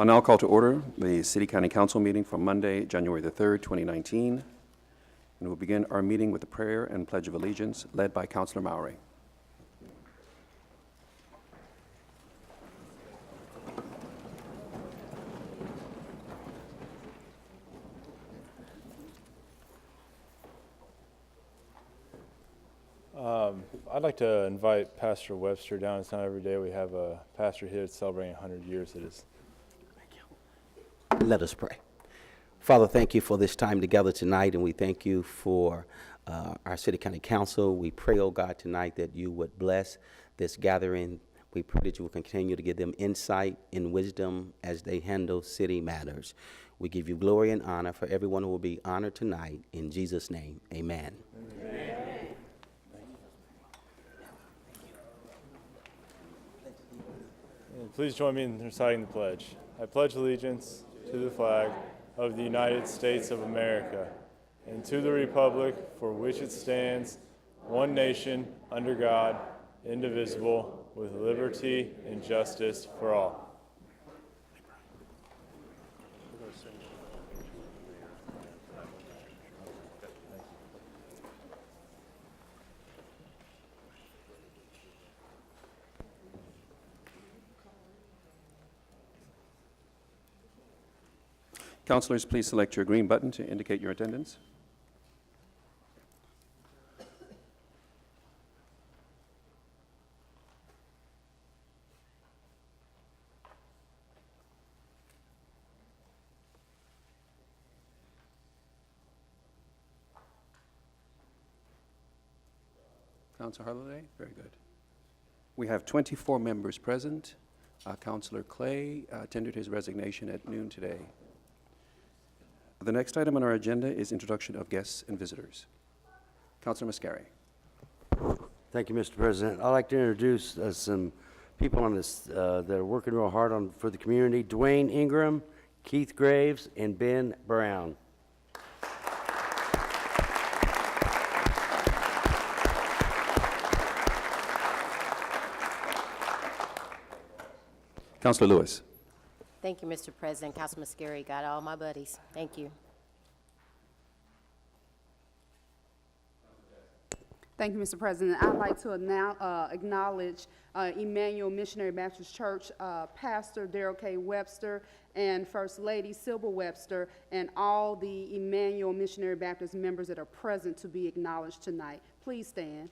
I'll now call to order the City County Council meeting for Monday, January the 3rd, 2019. And we'll begin our meeting with the prayer and pledge of allegiance led by Councilor Mowry. I'd like to invite Pastor Webster down. It's not every day we have a pastor here celebrating 100 years. It is. Thank you. Let us pray. Father, thank you for this time together tonight, and we thank you for our City County Council. We pray, oh God, tonight that you would bless this gathering. We pray that you will continue to give them insight and wisdom as they handle city matters. We give you glory and honor for everyone who will be honored tonight. In Jesus' name, amen. Amen. Please join me in reciting the pledge. I pledge allegiance to the flag of the United States of America and to the republic for which it stands, one nation, under God, indivisible, with liberty and justice for all. Councilors, please select your green button to indicate your attendance. Councilor Harley, very good. We have 24 members present. Councilor Clay tendered his resignation at noon today. The next item on our agenda is introduction of guests and visitors. Councilor Mascari. Thank you, Mr. President. I'd like to introduce some people on this that are working real hard for the community. Dwayne Ingram, Keith Graves, and Ben Brown. Councilor Lewis. Thank you, Mr. President. Councilman Mascari got all my buddies. Thank you. Thank you, Mr. President. I'd like to now acknowledge Emmanuel Missionary Baptist Church Pastor Darrell K. Webster and First Lady Sybil Webster and all the Emmanuel Missionary Baptist members that are present to be acknowledged tonight. Please stand.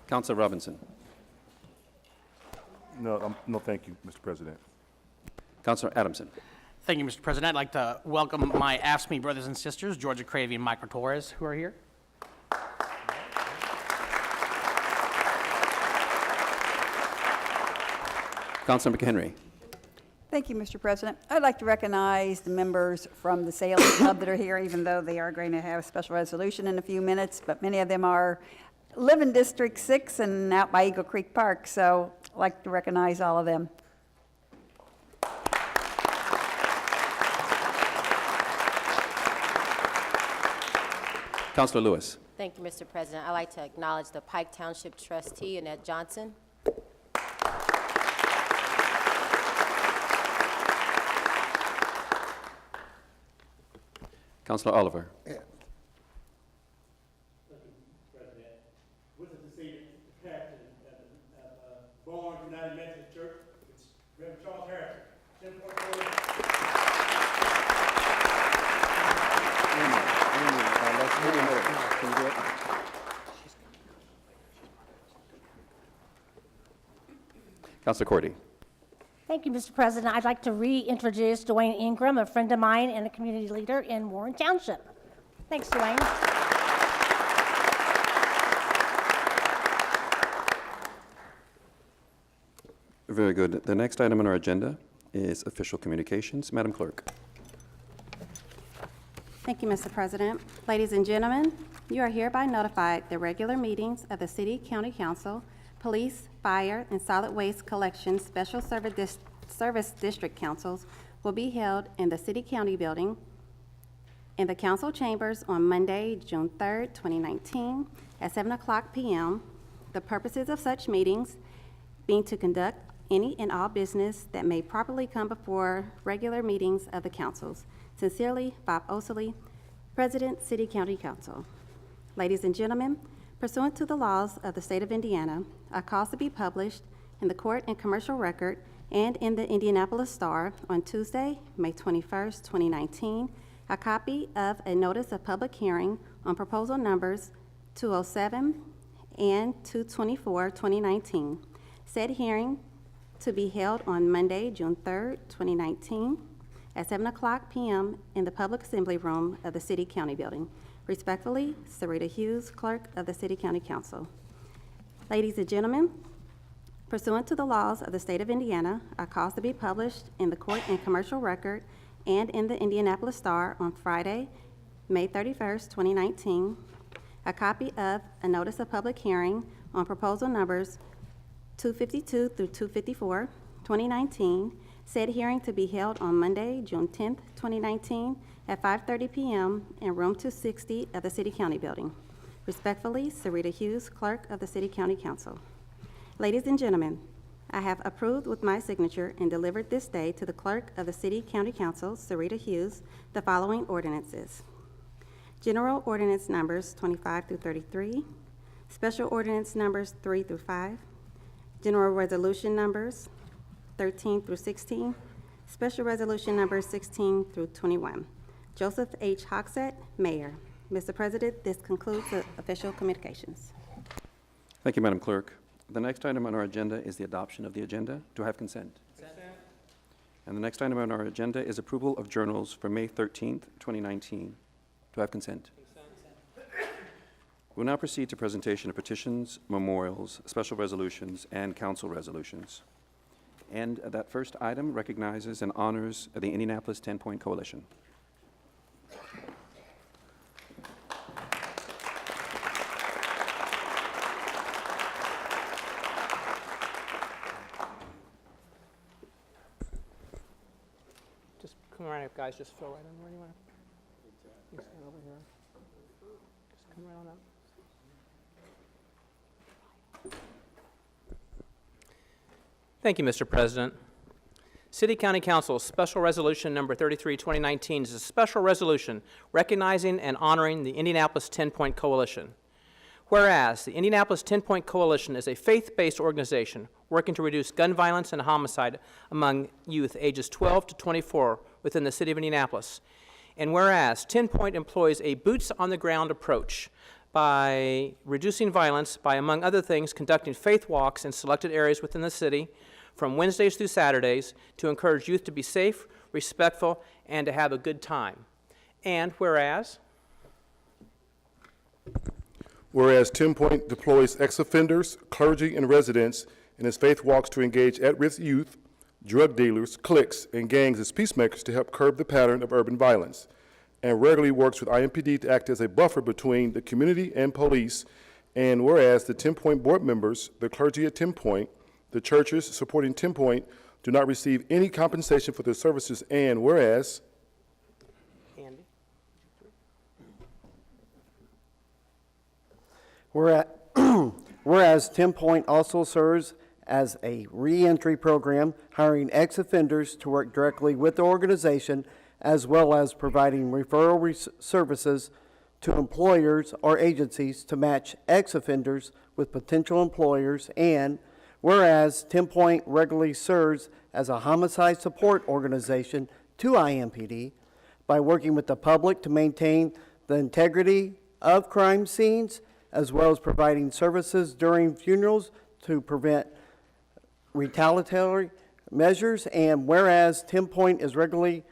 Councilor Robinson. No, thank you, Mr. President. Councilor Adamson. Thank you, Mr. President. I'd like to welcome my AFSCME brothers and sisters, Georgia Cravey and Michael Torres, who are here. Councilor McHenry. Thank you, Mr. President. I'd like to recognize the members from the Sales Club that are here, even though they are going to have a special resolution in a few minutes, but many of them live in District 6 and out by Eagle Creek Park, so I'd like to recognize all of them. Councilor Lewis. Thank you, Mr. President. I'd like to acknowledge the Pike Township trustee, Annette Johnson. Councilor Oliver. Born United Methodist Church, it's Reverend Charles Harrison. Councilor Cordy. Thank you, Mr. President. I'd like to reintroduce Dwayne Ingram, a friend of mine and a community leader in Warren Township. Thanks, Dwayne. Very good. The next item on our agenda is official communications. Madam Clerk. Thank you, Mr. President. Ladies and gentlemen, you are hereby notified that regular meetings of the City County Council, Police, Fire, and Solid Waste Collection Special Service District Councils will be held in the City County Building in the council chambers on Monday, June 3rd, 2019, at 7:00 p.m. The purposes of such meetings being to conduct any and all business that may properly come before regular meetings of the councils. Sincerely, Bob Osley, President, City County Council. Ladies and gentlemen, pursuant to the laws of the state of Indiana, a cause to be published in the Court and Commercial Record and in the Indianapolis Star on Tuesday, May 21st, 2019, a copy of a notice of public hearing on proposal numbers 207 and 224, 2019. Said hearing to be held on Monday, June 3rd, 2019, at 7:00 p.m. in the Public Assembly Room of the City County Building. Respectfully, Sarita Hughes, Clerk of the City County Council. Ladies and gentlemen, pursuant to the laws of the state of Indiana, a cause to be published in the Court and Commercial Record and in the Indianapolis Star on Friday, May 31st, 2019, a copy of a notice of public hearing on proposal numbers 252 through 254, 2019, said hearing to be held on Monday, June 10th, 2019, at 5:30 p.m. in room 260 of the City County Building. Respectfully, Sarita Hughes, Clerk of the City County Council. Ladies and gentlemen, I have approved with my signature and delivered this day to the Clerk of the City County Council, Sarita Hughes, the following ordinances. General Ordinance Numbers 25 through 33, Special Ordinance Numbers 3 through 5, General Resolution Numbers 13 through 16, Special Resolution Numbers 16 through 21. Joseph H. Hogsett, Mayor. Mr. President, this concludes the official communications. Thank you, Madam Clerk. The next item on our agenda is the adoption of the agenda. Do I have consent? Consent. And the next item on our agenda is approval of journals for May 13th, 2019. Do I have consent? Consent. We'll now proceed to presentation of petitions, memorials, special resolutions, and council resolutions. And that first item recognizes and honors the Indianapolis 10-Point Coalition. Just come right up, guys. Just fill right in where you want to. You stand over here. Just come right on up. Thank you, Mr. President. City County Council Special Resolution Number 33, 2019 is a special resolution recognizing and honoring the Indianapolis 10-Point Coalition. Whereas the Indianapolis 10-Point Coalition is a faith-based organization working to reduce gun violence and homicide among youth ages 12 to 24 within the city of Indianapolis. And whereas 10-Point employs a boots-on-the-ground approach by reducing violence by, among other things, conducting faith walks in selected areas within the city from Wednesdays through Saturdays to encourage youth to be safe, respectful, and to have a good time. And whereas 10-Point deploys ex-offenders, clergy, and residents in its faith walks to engage at-risk youth, drug dealers, cliques, and gangs as peacemakers to help curb the pattern of urban violence, and regularly works with IMPD to act as a buffer between the community and police. And whereas the 10-Point board members, the clergy at 10-Point, the churches supporting 10-Point do not receive any compensation for their services, and whereas Andy. Whereas 10-Point also serves as a reentry program, hiring ex-offenders to work directly with the organization, as well as providing referral services to employers or agencies to match ex-offenders with potential employers. And whereas 10-Point regularly serves as a homicide support organization to IMPD by working with the public to maintain the integrity of crime scenes, as well as providing services during funerals to prevent retaliatory measures. And whereas 10-Point is regularly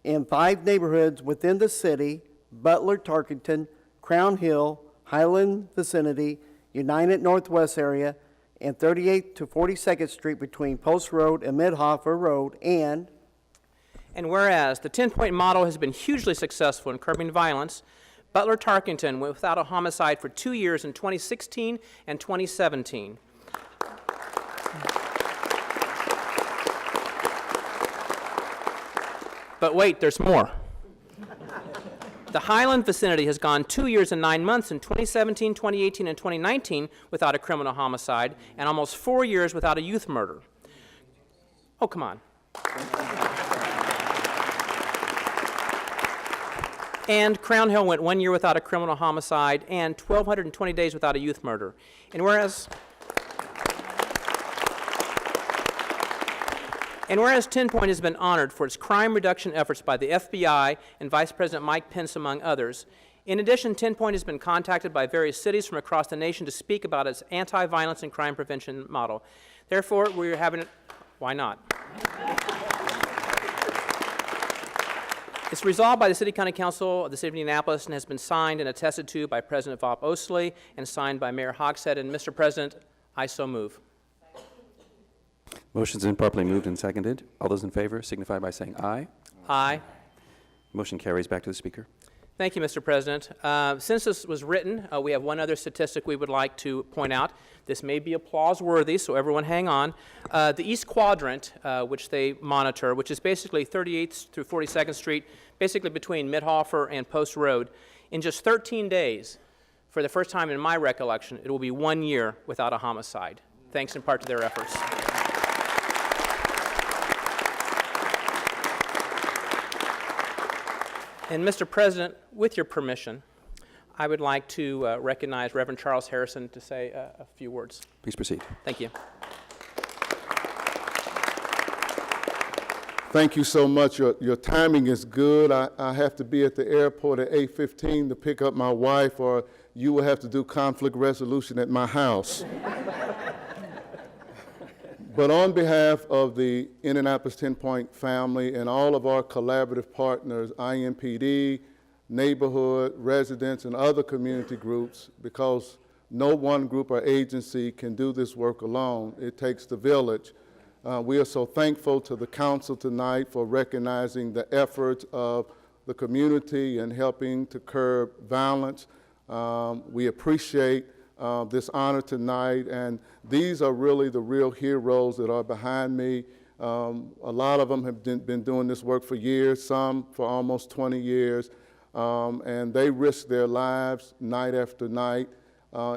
in 5 neighborhoods within the city: Butler, Tarkington, Crown Hill, Highland vicinity, United Northwest area, and 38th to 42nd Street between Post Road and Midhofer Road. And whereas the 10-Point model has been hugely successful in curbing violence, Butler Tarkington went without a homicide for 2 years in 2016 and 2017. But wait, there's more. The The Highland vicinity has gone 2 years and 9 months in 2017, 2018, and 2019 without a criminal homicide, and almost 4 years without a youth murder. Oh, come on. And Crown Hill went 1 year without a criminal homicide and 1,220 days without a youth murder. And whereas 10 Point has been honored for its crime reduction efforts by the FBI and Vice President Mike Pence, among others. In addition, 10 Point has been contacted by various cities from across the nation to speak about its anti-violence and crime prevention model. Therefore, we're having it. Why not? It's resolved by the City County Council of the City of Indianapolis and has been signed and attested to by President Vop Ostley and signed by Mayor Hogshead. And Mr. President, I so move. Motion's been properly moved and seconded. All those in favor signify by saying aye. Aye. Motion carries. Back to the Speaker. Thank you, Mr. President. Since this was written, we have one other statistic we would like to point out. This may be applause-worthy, so everyone hang on. The East Quadrant, which they monitor, which is basically 38th through 42nd Street, basically between Midhofer and Post Road, in just 13 days, for the first time in my recollection, it will be 1 year without a homicide, thanks in part to their efforts. And Mr. President, with your permission, I would like to recognize Reverend Charles Harrison to say a few words. Please proceed. Thank you. Thank you so much. Your timing is good. I have to be at the airport at 8:15 to pick up my wife, or you will have to do conflict resolution at my house. But on behalf of the Indianapolis 10 Point family and all of our collaborative partners, IMPD, neighborhood, residents, and other community groups, because no one group or agency can do this work alone. It takes the village. We are so thankful to the council tonight for recognizing the efforts of the community and helping to curb violence. We appreciate this honor tonight, and these are really the real heroes that are behind me. A lot of them have been doing this work for years, some for almost 20 years, and they risk their lives night after night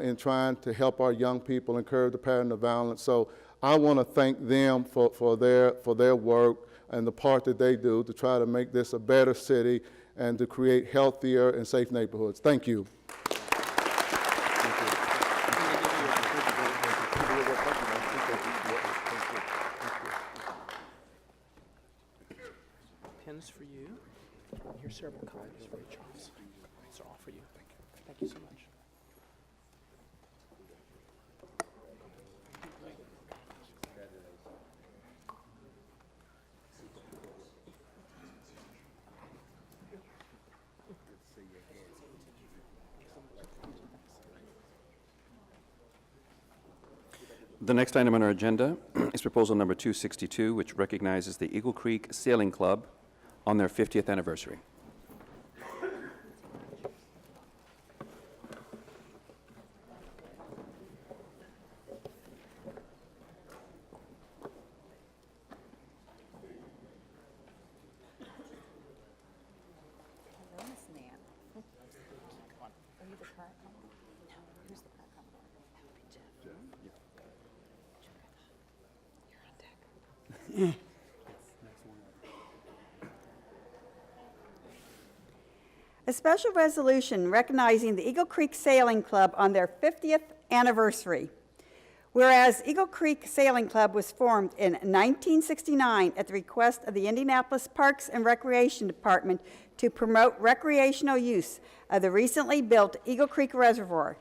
in trying to help our young people and curb the pattern of violence. So I want to thank them for their work and the part that they do to try to make this a better city and to create healthier and safe neighborhoods. Thank you. Pens for you. Here's several cards for you, Charles. These are all for you. Thank you so much. The next item on our agenda is proposal number 262, which recognizes the Eagle Creek Sailing Club on their 50th anniversary. A special resolution recognizing the Eagle Creek Sailing Club on their 50th anniversary. Whereas Eagle Creek Sailing Club was formed in 1969 at the request of the Indianapolis Parks and Recreation Department to promote recreational use of the recently built Eagle Creek Reservoir.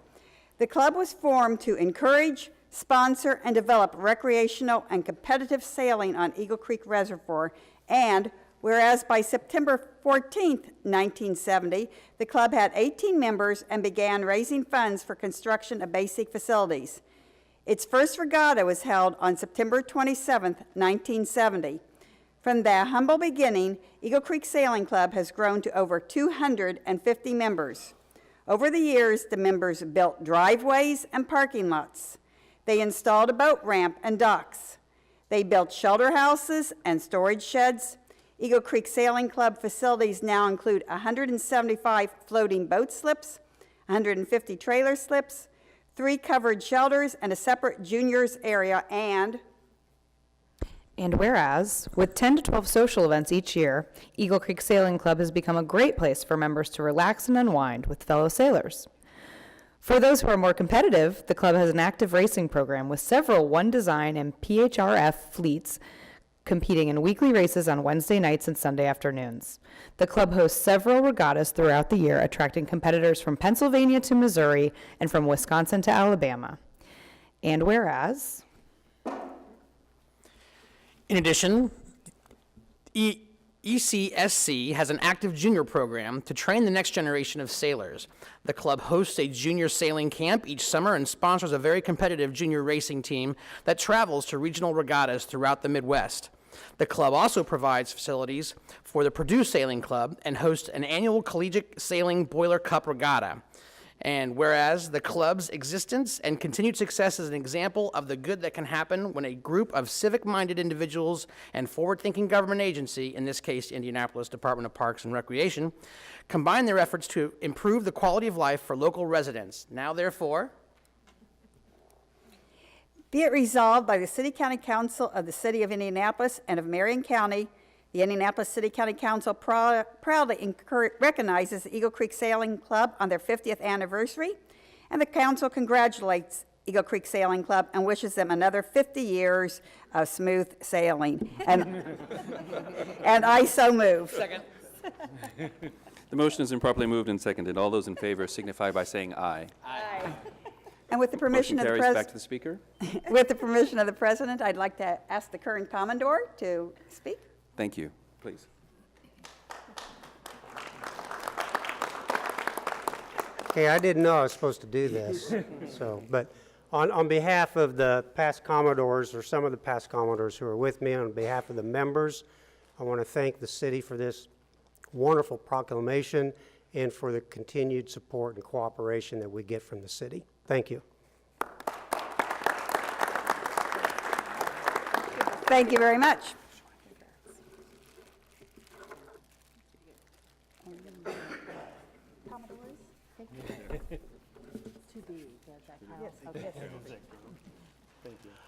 The club was formed to encourage, sponsor, and develop recreational and competitive sailing on Eagle Creek Reservoir, and whereas by September 14th, 1970, the club had 18 members and began raising funds for construction of basic facilities. Its first regatta was held on September 27th, 1970. From their humble beginning, Eagle Creek Sailing Club has grown to over 250 members. Over the years, the members built driveways and parking lots. They installed a boat ramp and docks. They built shelter houses and storage sheds. Eagle Creek Sailing Club facilities now include 175 floating boat slips, 150 trailer slips, 3 covered shelters, and a separate juniors area, and And whereas, with 10 to 12 social events each year, Eagle Creek Sailing Club has become a great place for members to relax and unwind with fellow sailors. For those who are more competitive, the club has an active racing program with several One Design and PHRF fleets competing in weekly races on Wednesday nights and Sunday afternoons. The club hosts several regattas throughout the year, attracting competitors from Pennsylvania to Missouri and from Wisconsin to Alabama. And whereas, In addition, ECSC has an active junior program to train the next generation of sailors. The club hosts a junior sailing camp each summer and sponsors a very competitive junior racing team that travels to regional regattas throughout the Midwest. The club also provides facilities for the Purdue Sailing Club and hosts an annual collegiate sailing Boiler Cup regatta. And whereas the club's existence and continued success is an example of the good that can happen when a group of civic-minded individuals and forward-thinking government agency, in this case Indianapolis Department of Parks and Recreation, combine their efforts to improve the quality of life for local residents. Now therefore, be it resolved by the City County Council of the City of Indianapolis and of Marion County, the Indianapolis City County Council proudly recognizes the Eagle Creek Sailing Club on their 50th anniversary, and the council congratulates Eagle Creek Sailing Club and wishes them another 50 years of smooth sailing. And I so move. second. The motion has been properly moved and seconded. All those in favor signify by saying aye. Aye. And with the permission Motion of the carries back to the speaker. with the permission of the president, I'd like to ask the current commodore to speak. Thank you. Please. Okay, I didn't know I was supposed to do this, but on behalf of the past Commodores, or some of the past Commodores who are with me, on behalf of the members, I want to thank the city for this wonderful proclamation and for the continued support and cooperation that we get from the city. Thank you. Thank you very much.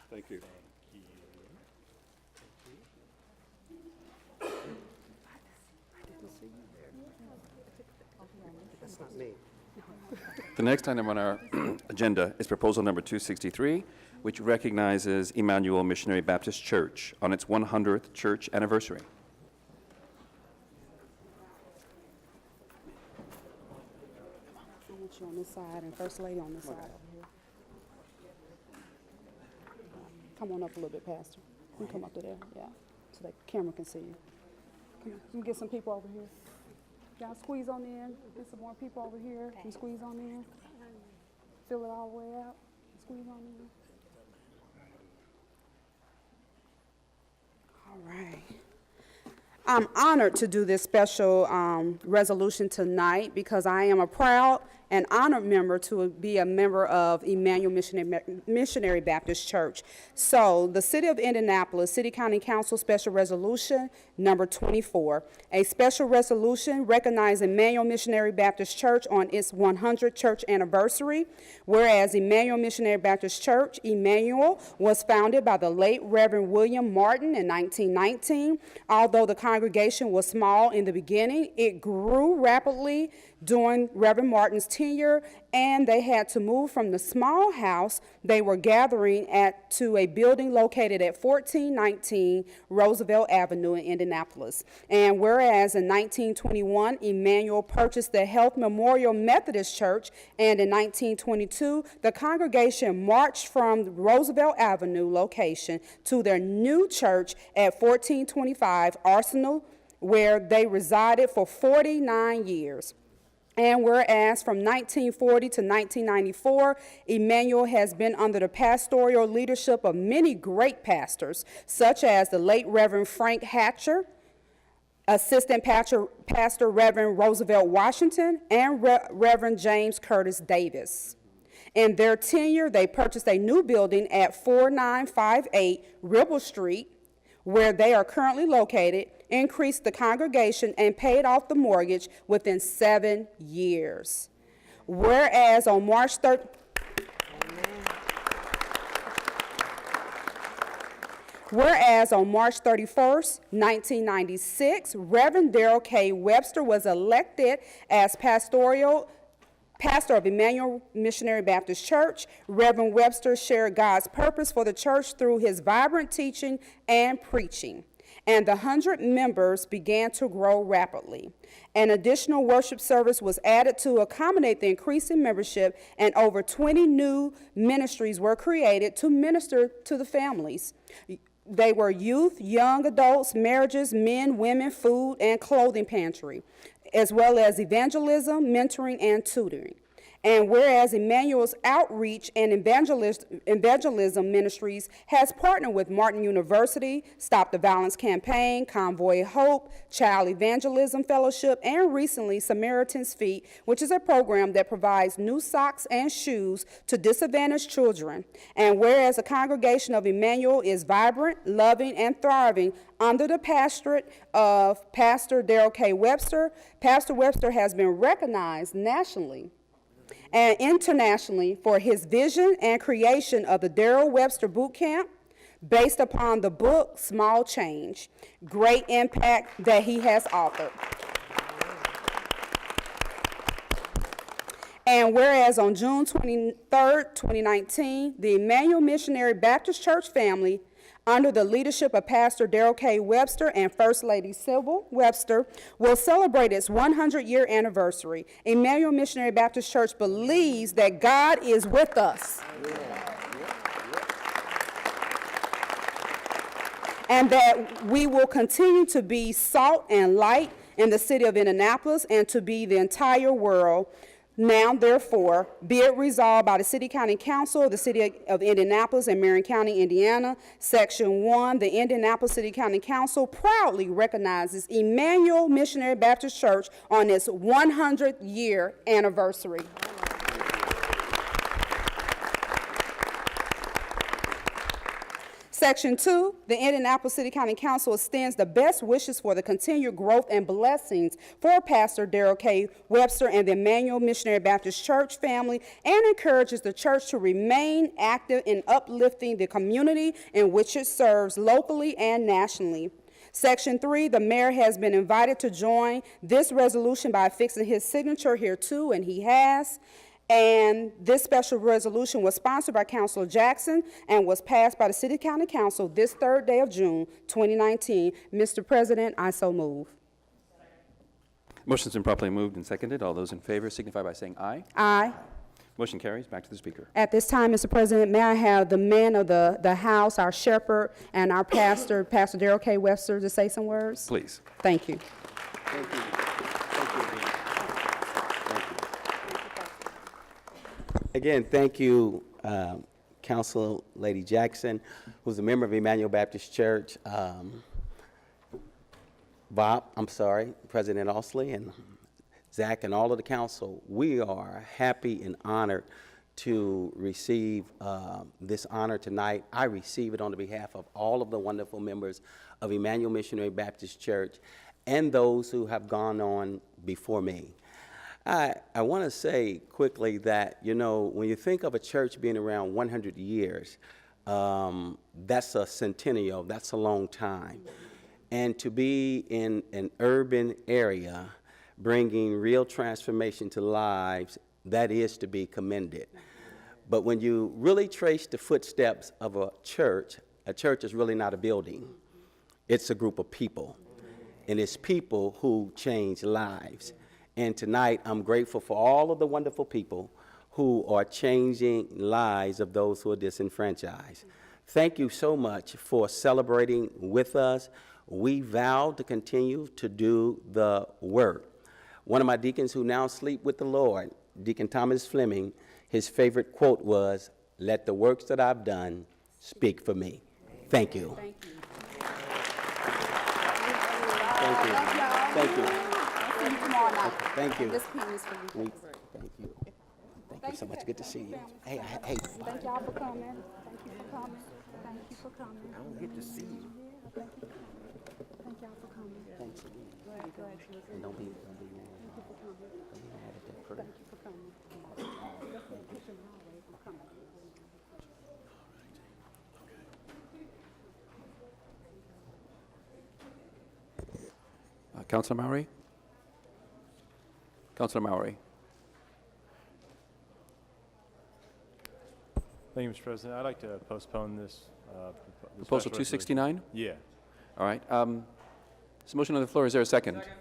Thank you. That's not me. The next item on our agenda is proposal number 263, which recognizes Emmanuel Missionary Baptist Church on its 100th church anniversary. I want you on this side and First Lady on this side over here. Come on up a little bit, Pastor. You can come up to there, yeah, so the camera can see you. Come on, let me get some people over here. Y'all squeeze on in, get some more people over here, and squeeze on in. Fill it all the way out, squeeze on in. All right. I'm honored to do this special resolution tonight because I am a proud and honored member to be a member of Emmanuel Missionary Baptist Church. So the City of Indianapolis City County Council Special Resolution number 24, a special resolution recognizing Emmanuel Missionary Baptist Church on its 100th church anniversary. Whereas Emmanuel Missionary Baptist Church, Emmanuel, was founded by the late Reverend William Martin in 1919. Although the congregation was small in the beginning, it grew rapidly during Reverend Martin's tenure, and they had to move from the small house they were gathering at to a building located at 1419 Roosevelt Avenue in Indianapolis. And whereas in 1921, Emmanuel purchased the Health Memorial Methodist Church, and in 1922, the congregation marched from the Roosevelt Avenue location to their new church at 1425 Arsenal, where they resided for 49 years. And whereas from 1940 to 1994, Emmanuel has been under the pastoral leadership of many great pastors, such as the late Reverend Frank Hatcher, Assistant Pastor Reverend Roosevelt Washington, and Reverend James Curtis Davis. In their tenure, they purchased a new building at 4958 Ribble Street, where they are currently located, increased the congregation, and paid off the mortgage within 7 years. Whereas on March 3rd, Whereas on March 31st, 1996, Reverend Darrell K. Webster was elected as pastor of Emmanuel Missionary Baptist Church. Reverend Webster shared God's purpose for the church through his vibrant teaching and preaching, and the 100 members began to grow rapidly. An additional worship service was added to accommodate the increase in membership, and over 20 new ministries were created to minister to the families. They were youth, young adults, marriages, men, women, food, and clothing pantry, as well as evangelism, mentoring, and tutoring. And whereas Emmanuel's outreach and evangelism ministries has partnered with Martin University, Stop the Violence Campaign, Convoy Hope, Child Evangelism Fellowship, and recently Samaritan's Feet, which is a program that provides new socks and shoes to disadvantaged children. And whereas the congregation of Emmanuel is vibrant, loving, and thriving under the pastorate of Pastor Darrell K. Webster, Pastor Webster has been recognized nationally and internationally for his vision and creation of the Darrell Webster Boot Camp, based upon the book Small Change, great impact that he has authored. And whereas on June 23rd, 2019, the Emmanuel Missionary Baptist Church family, under the leadership of Pastor Darrell K. Webster and First Lady Sybil Webster, will celebrate its 100-year anniversary. Emmanuel Missionary Baptist Church believes that God is with us. And that we will continue to be salt and light in the city of Indianapolis and to be the entire world. Now, therefore, be it resolved by the City County Council of the City of Indianapolis and Marion County, Indiana, Section 1, the Indianapolis City County Council proudly recognizes Emmanuel Missionary Baptist Church on its 100-year anniversary. Section 2, the Indianapolis City County Council extends the best wishes for the continued growth and blessings for Pastor Darrell K. Webster and the Emmanuel Missionary Baptist Church family, and encourages the church to remain active in uplifting the community in which it serves locally and nationally. Section 3, the mayor has been invited to join this resolution by affixing his signature here too, and he has. And this special resolution was sponsored by Councilor Jackson and was passed by the City County Council this 3rd day of June, 2019. Mr. President, I so move. Motion's been properly moved and seconded. All those in favor signify by saying aye. Aye. Motion carries. Back to the Speaker. At this time, Mr. President, may I have the men of the House, our shepherd, and our pastor, Pastor Darrell K. Webster, to say some words? Please. Thank you. Thank you. Again, thank you, Council Lady Jackson, who's a member of Emmanuel Baptist Church, President Osley, and Zach, and all of the council. We are happy and honored to receive this honor tonight. I receive it on the behalf of all of the wonderful members of Emmanuel Missionary Baptist Church and those who have gone on before me. I want to say quickly that, you know, when you think of a church being around 100 years, that's a centennial, that's a long time. And to be in an urban area bringing real transformation to lives, that is to be commended. But when you really trace the footsteps of a church is really not a building. It's a group of people. And it's people who change lives. And tonight, I'm grateful for all of the wonderful people who are changing lives of those who are disenfranchised. Thank you so much for celebrating with us. We vow to continue to do the work. One of my deacons who now sleep with the Lord, Deacon Thomas Fleming, his favorite quote was, "Let the works that I've done speak for me." Thank you. Thank you. Thank you. Thank you. Thank you. This pen is for you. Thank you. Thank you so much. Good to see you. Hey. Thank y'all for coming. Thank you for coming. Thank you for coming. I don't get to see you. And don't be mad at that prayer. Councilor Mowry? Councilor Mowry? Thank you, Mr. President. I'd like to postpone this. This Proposal special resolution. 269? Yeah. All right. There's a motion on the floor. Is there a second? Second.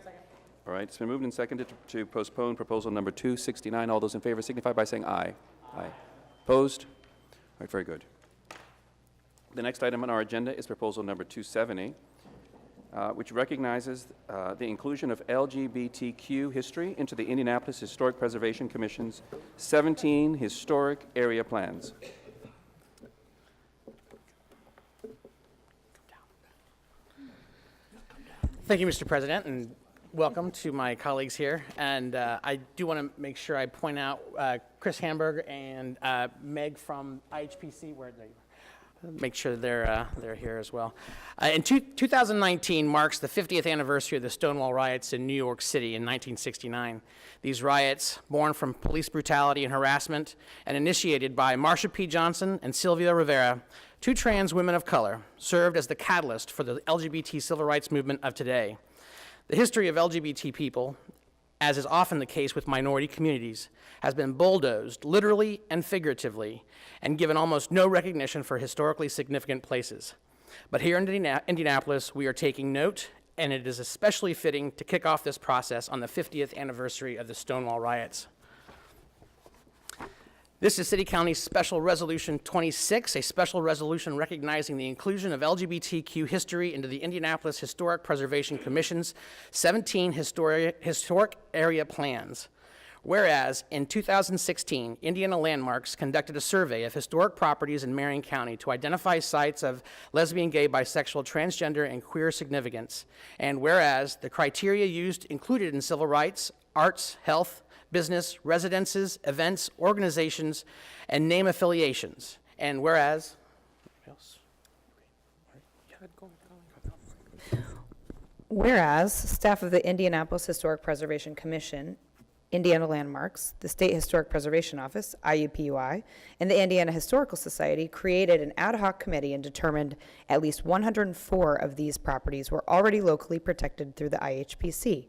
All right. It's been moved and seconded to postpone proposal number 269. All those in favor signify by saying aye. Aye. Opposed? All right. Very good. The next item on our agenda is proposal number 270, which recognizes the inclusion of LGBTQ history into the Indianapolis Historic Preservation Commission's 17 historic area plans. Thank you, Mr. President, and welcome to my colleagues here. And I do want to make sure I point out Chris Hamburg and Meg from IHPC, where they make sure they're here as well. 2019 marks the 50th anniversary of the Stonewall riots in New York City in 1969. These riots, born from police brutality and harassment and initiated by Marsha P. Johnson and Sylvia Rivera, two trans women of color, served as the catalyst for the LGBT civil rights movement of today. The history of LGBT people, as is often the case with minority communities, has been bulldozed, literally and figuratively, and given almost no recognition for historically significant places. But here in Indianapolis, we are taking note, and it is especially fitting to kick off this process on the 50th anniversary of the Stonewall riots. This is City County Special Resolution 26, a special resolution recognizing the inclusion of LGBTQ history into the Indianapolis Historic Preservation Commission's 17 historic area plans. Whereas in 2016, Indiana Landmarks conducted a survey of historic properties in Marion County to identify sites of lesbian, gay, bisexual, transgender, and queer significance. And whereas the criteria used included in civil rights, arts, health, business, residences, events, organizations, and name affiliations. And whereas, Whereas, staff of the Indianapolis Historic Preservation Commission, Indiana Landmarks, the State Historic Preservation Office, IUPUI, and the Indiana Historical Society created an ad hoc committee and determined at least 104 of these properties were already locally protected through the IHPC.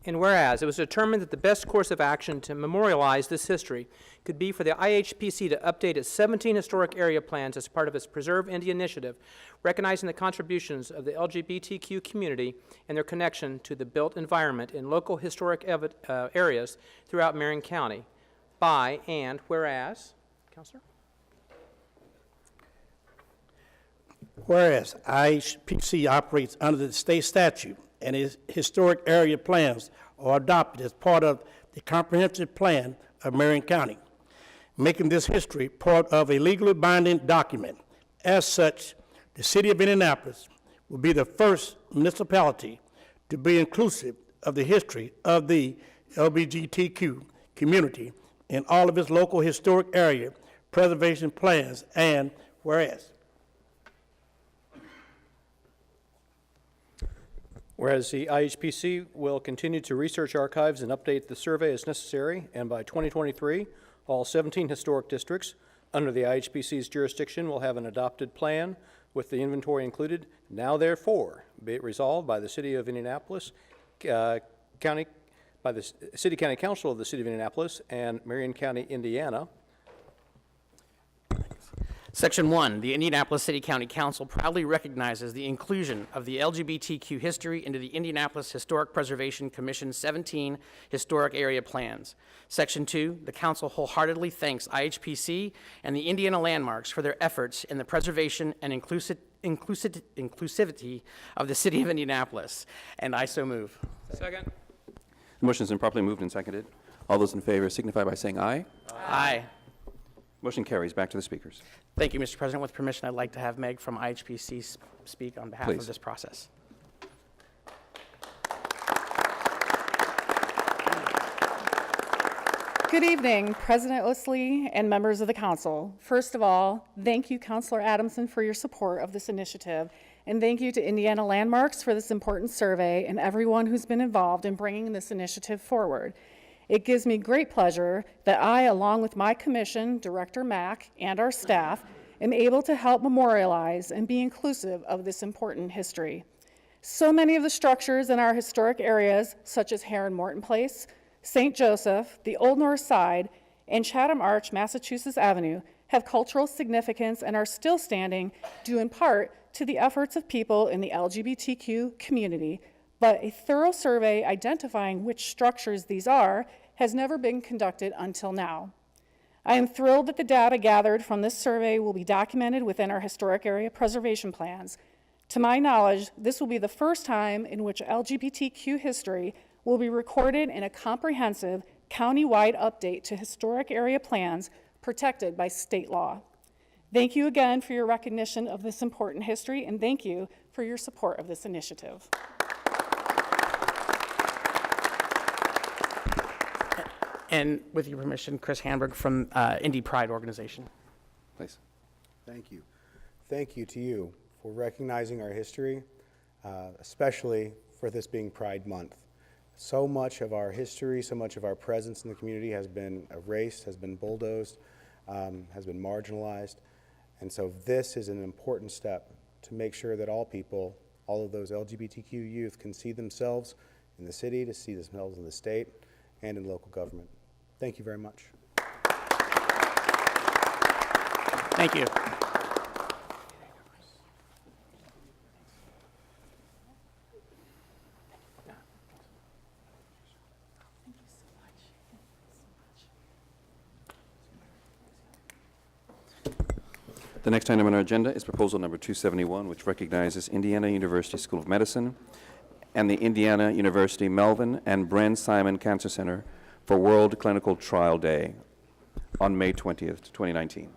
And whereas it was determined that the best course of action to memorialize this history could be for the IHPC to update its 17 historic area plans as part of its Preserve Indy initiative, recognizing the contributions of the LGBTQ community and their connection to the built environment in local historic areas throughout Marion County. By and whereas, Counselor? Whereas IHPC operates under the state statute and its historic area plans are adopted as part of the comprehensive plan of Marion County, making this history part of a legally binding document. As such, the city of Indianapolis will be the first municipality to be inclusive of the history of the LGBTQ community in all of its local historic area preservation plans. And whereas, whereas the IHPC will continue to research archives and update the survey as necessary, and by 2023, all 17 historic districts under the IHPC's jurisdiction will have an adopted plan with the inventory included. Now therefore, be it resolved by the City of Indianapolis, by the City County Council of the City of Indianapolis and Marion County, Indiana. Section 1, the Indianapolis City County Council proudly recognizes the inclusion of the LGBTQ history into the Indianapolis Historic Preservation Commission's 17 historic area plans. Section 2, the council wholeheartedly thanks IHPC and the Indiana Landmarks for their efforts in the preservation and inclusivity of the city of Indianapolis. And I so move. Second. The motion has been properly moved and seconded. All those in favor signify by saying aye. Aye. Motion carries. Back to the speakers. Thank you, Mr. President. With permission, I'd like to have Meg from IHPC speak on behalf Please. of this process. Good evening, President Osley and members of the council. First of all, thank you, Councilor Adamson, for your support of this initiative, and thank you to Indiana Landmarks for this important survey and everyone who's been involved in bringing this initiative forward. It gives me great pleasure that I, along with my commission, Director Mack, and our staff, am able to help memorialize and be inclusive of this important history. So many of the structures in our historic areas, such as Heron Morton Place, St. Joseph, the Old North Side, and Chatham Arch, Massachusetts Avenue, have cultural significance and are still standing due in part to the efforts of people in the LGBTQ community, but a thorough survey identifying which structures these are has never been conducted until now. I am thrilled that the data gathered from this survey will be documented within our historic area preservation plans. To my knowledge, this will be the first time in which LGBTQ history will be recorded in a comprehensive county-wide update to historic area plans protected by state law. Thank you again for your recognition of this important history, and thank you for your support of this initiative. And with your permission, Chris Hamburg from Indy Pride Organization. Please. Thank you. Thank you to you for recognizing our history, especially for this being Pride Month. So much of our history, so much of our presence in the community has been erased, has been bulldozed, has been marginalized. And so this is an important step to make sure that all people, all of those LGBTQ youth, can see themselves in the city, to see themselves in the state, and in local government. Thank you very much. Thank you. The next item on our agenda is proposal number 271, which recognizes Indiana University School of Medicine and the Indiana University Melvin and Bren Simon Cancer Center for World Clinical Trial Day on May 20th, 2019.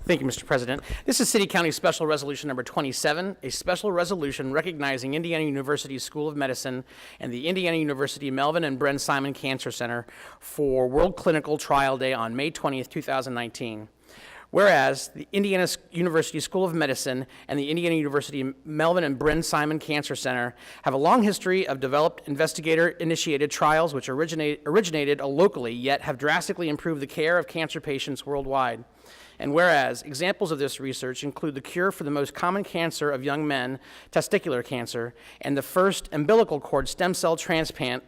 Thank you, Mr. President. This is City County Special Resolution number 27, a special resolution recognizing Indiana University School of Medicine and the Indiana University Melvin and Bren Simon Cancer Center for World Clinical Trial Day on May 20th, 2019. Whereas the Indiana University School of Medicine and the Indiana University Melvin and Bren Simon Cancer Center have a long history of developed investigator-initiated trials which originated locally, yet have drastically improved the care of cancer patients worldwide. And whereas examples of this research include the cure for the most common cancer of young men, testicular cancer, and the first umbilical cord stem cell transplant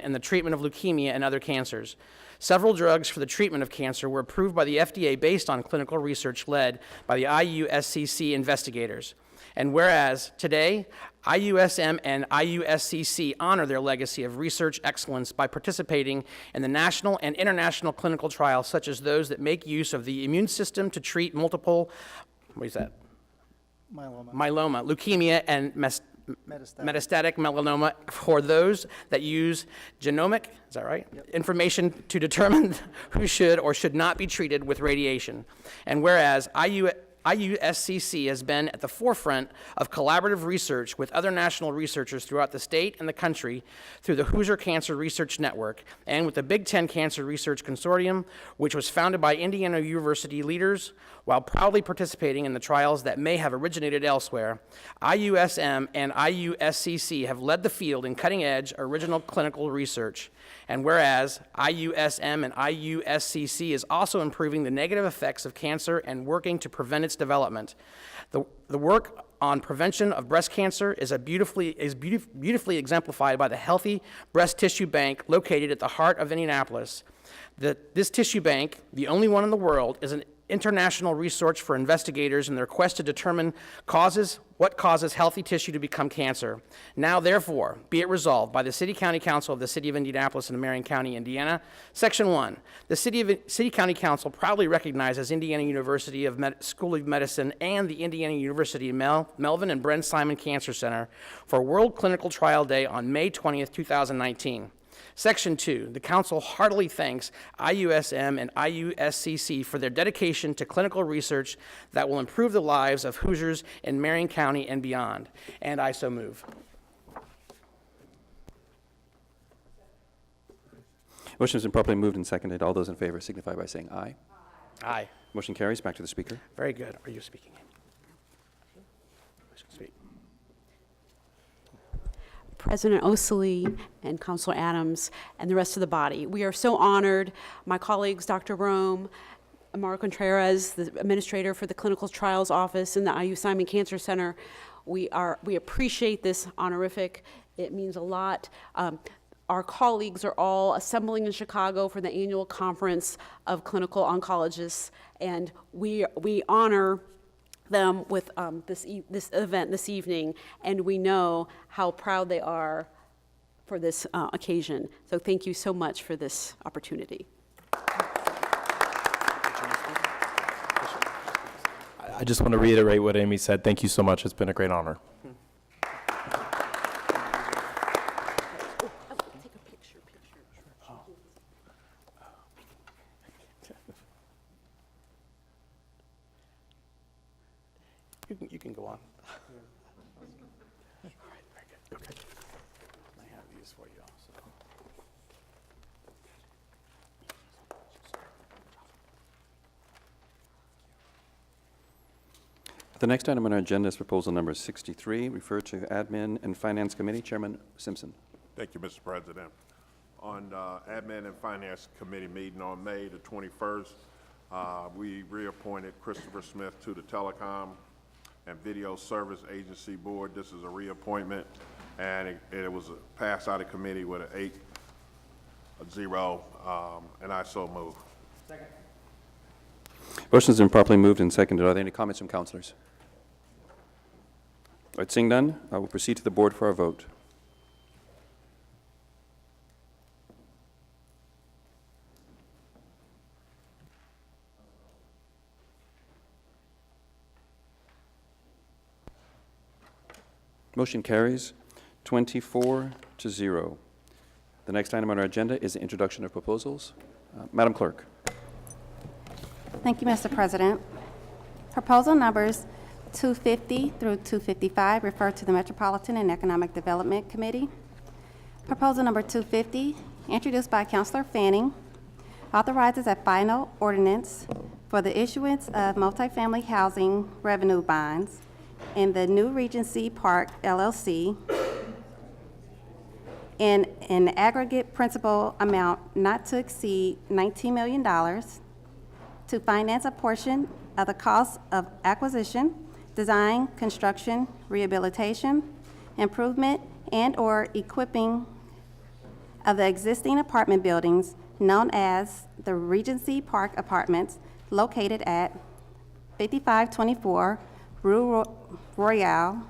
in the treatment of leukemia and other cancers. Several drugs for the treatment of cancer were approved by the FDA based on clinical research led by the IUSCC investigators. And whereas today, IUSM and IUSCC honor their legacy of research excellence by participating in the national and international clinical trials such as those that make use of the immune system to treat multiple, myeloma, leukemia, and metastatic melanoma, for those that use genomic, is that right? Yep. Information to determine who should or should not be treated with radiation. And whereas IUSCC has been at the forefront of collaborative research with other national researchers throughout the state and the country through the Hoosier Cancer Research Network and with the Big Ten Cancer Research Consortium, which was founded by Indiana University leaders while proudly participating in the trials that may have originated elsewhere. IUSM and IUSCC have led the field in cutting-edge original clinical research. And whereas IUSM and IUSCC is also improving the negative effects of cancer and working to prevent its development. The work on prevention of breast cancer is beautifully exemplified by the Healthy Breast Tissue Bank located at the heart of Indianapolis. This tissue bank, the only one in the world, is an international resource for investigators in their quest to determine what causes healthy tissue to become cancer. Now, therefore, be it resolved by the City County Council of the City of Indianapolis and Marion County, Indiana, Section 1, the City County Council proudly recognizes Indiana University School of Medicine and the Indiana University Melvin and Bren Simon Cancer Center for World Clinical Trial Day on May 20th, 2019. Section 2, the Council heartily thanks IUSM and IUSCC for their dedication to clinical research that will improve the lives of Hoosiers in Marion County and beyond. And I so move. Motion has been properly moved and seconded. All those in favor signify by saying aye. Aye. Motion carries. Back to the speaker. Very good. Are you speaking? Speak. President Osili and Councilor Adams and the rest of the body. We are so honored. My colleagues, Dr. Rome, Amaro Contreras, the administrator for the Clinical Trials Office and the IU Simon Cancer Center, we appreciate this honorific. It means a lot. Our colleagues are all assembling in Chicago for the annual conference of clinical oncologists, and we honor them with this event this evening, and we know how proud they are for this occasion. So thank you so much for this opportunity. I just want to reiterate what Amy said. Thank you so much. It's been a great honor. You can go on. All right, very good. Okay. I have these for you also. The next item on our agenda is proposal number 63, referred to Admin and Finance Committee. Chairman Simpson. Thank you, Mr. President. On Admin and Finance Committee meeting on May the 21st, we reappointed Christopher Smith to the Telecom and Video Service Agency Board. This is a reappointment, and it was passed out of committee with an 8-0, and I so move. Second. Motion has been properly moved and seconded. Are there any comments from councilors? All right, seeing none, I will proceed to the board for our vote. Motion carries 24-0. The next item on our agenda is the introduction of proposals. Madam Clerk. Thank you, Mr. President. Proposal numbers 250 through 255 refer to the Metropolitan and Economic Development Committee. Proposal number 250, introduced by Councilor Fanning, authorizes a final ordinance for the issuance of multifamily housing revenue bonds in the New Regency Park LLC in an aggregate principal amount not to exceed $19 million to finance a portion of the cost of acquisition, design, construction, rehabilitation, improvement, and/or equipping of the existing apartment buildings known as the Regency Park Apartments located at 5524 Rue Royale,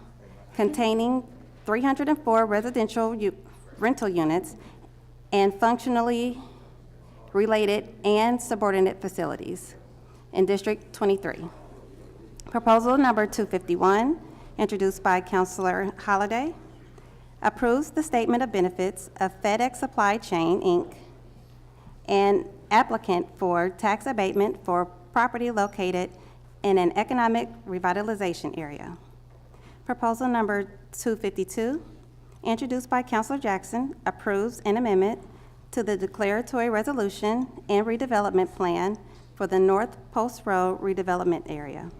containing 304 residential rental units and functionally related and subordinate facilities in District 23. Proposal number 251, introduced by Councilor Holliday, approves the statement of benefits of FedEx Supply Chain, Inc., an applicant for tax abatement for property located in an economic revitalization area. Proposal number 252, introduced by Councilor Jackson, approves an amendment to the declaratory resolution and redevelopment plan for the North Post Road redevelopment area.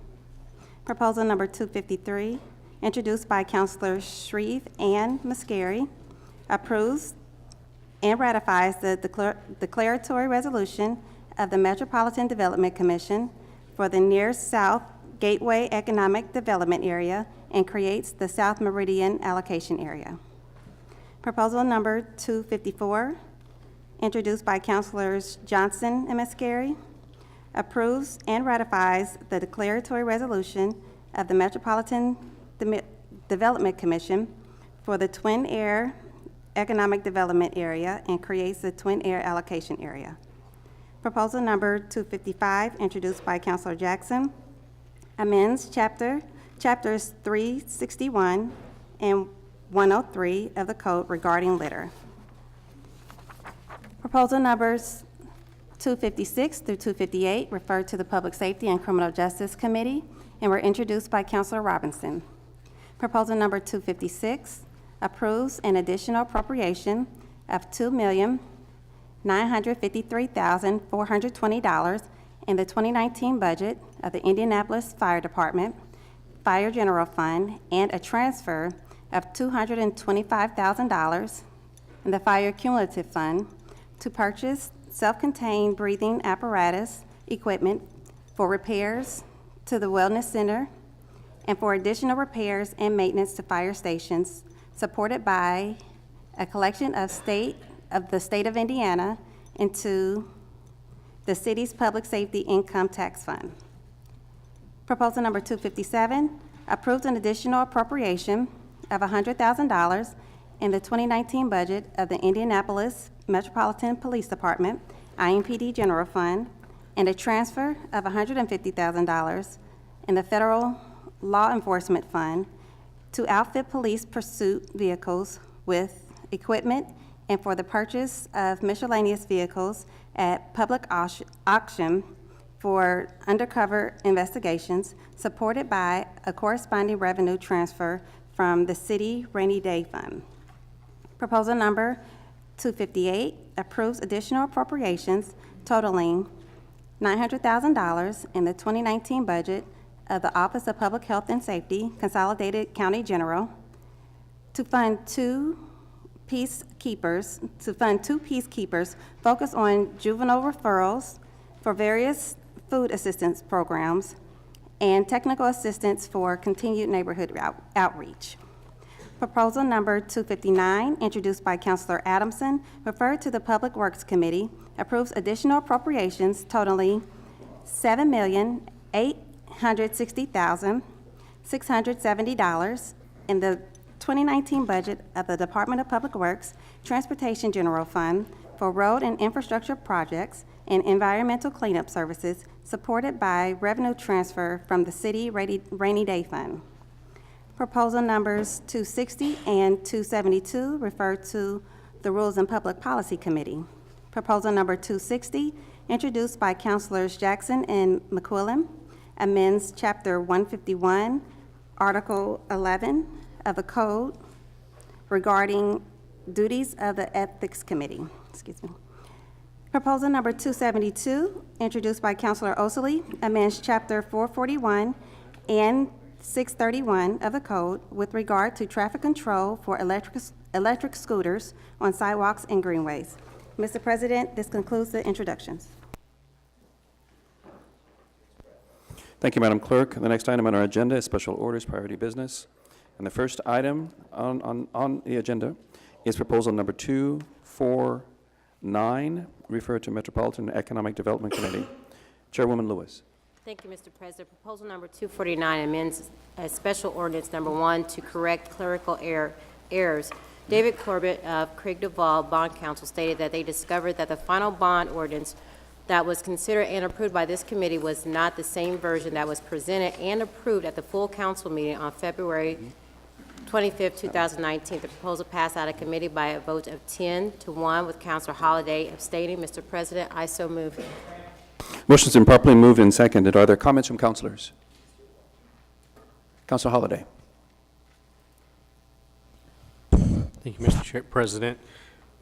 Proposal number 253, introduced by Councilor Shreve and Muscari, approves and ratifies the declaratory resolution of the Metropolitan Development Commission for the Near South Gateway Economic Development Area and creates the South Meridian Allocation Area. Proposal number 254, introduced by Councilors Johnson and Muscari, approves and ratifies the declaratory resolution of the Metropolitan Development Commission for the Twin Air Economic Development Area and creates the Twin Air Allocation Area. Proposal number 255, introduced by Councilor Jackson, amends chapters 361 and 103 of the code regarding litter. Proposal numbers 256 through 258 refer to the Public Safety and Criminal Justice Committee and were introduced by Councilor Robinson. Proposal number 256 approves an additional appropriation of $2,000,000 $953,420 in the 2019 budget of the Indianapolis Fire Department, Fire General Fund, and a transfer of $225,000 in the Fire Cumulative Fund to purchase self-contained breathing apparatus equipment for repairs to the Wellness Center and for additional repairs and maintenance to fire stations, supported by a collection of the state of Indiana into the city's Public Safety Income Tax Fund. Proposal number 257 approves an additional appropriation of $100,000 in the 2019 budget of the Indianapolis Metropolitan Police Department, IMPD General Fund, and a transfer of $150,000 in the Federal Law Enforcement Fund to outfit police pursuit vehicles with equipment and for the purchase of miscellaneous vehicles at public auction for undercover investigations, supported by a corresponding revenue transfer from the City Rainy Day Fund. Proposal number 258 approves additional appropriations totaling $900,000 in the 2019 budget of the Office of Public Health and Safety, Consolidated County General, to fund two peacekeepers focused on juvenile referrals for various food assistance programs and technical assistance for continued neighborhood outreach. Proposal number 259, introduced by Councilor Adamson, referred to the Public Works Committee, approves additional appropriations totaling $7,860,670 in the 2019 budget of the Department of Public Works Transportation General Fund for road and infrastructure projects and environmental cleanup services, supported by revenue transfer from the City Rainy Day Fund. Proposal numbers 260 and 272 refer to the Rules and Public Policy Committee. Proposal number 260, introduced by Councilors Jackson and McQuillan, amends Chapter 151, Article 11 of the Code regarding duties of the Ethics Committee. Excuse me. Proposal number 272, introduced by Councilor Osili, amends Chapter 441 and 631 of the Code with regard to traffic control for electric scooters on sidewalks and greenways. Mr. President, this concludes the introductions. Thank you, Madam Clerk. The next item on our agenda is special orders, priority business. And the first item on the agenda is proposal number 249, referred to Metropolitan Economic Development Committee. Chairwoman Lewis. Thank you, Mr. President. Proposal number 249 amends special ordinance number 1 to correct clerical errors. David Corbett of Craig Duval Bond Counsel stated that they discovered that the final bond ordinance that was considered and approved by this committee was not the same version that was presented and approved at the full council meeting on February 25, 2019. The proposal passed out of committee by a vote of 10-1 with Councilor Holliday abstaining. Mr. President, I so move. Motion's been properly moved and seconded. Are there comments from councilors? Councilor Holliday. Thank you, Mr. President.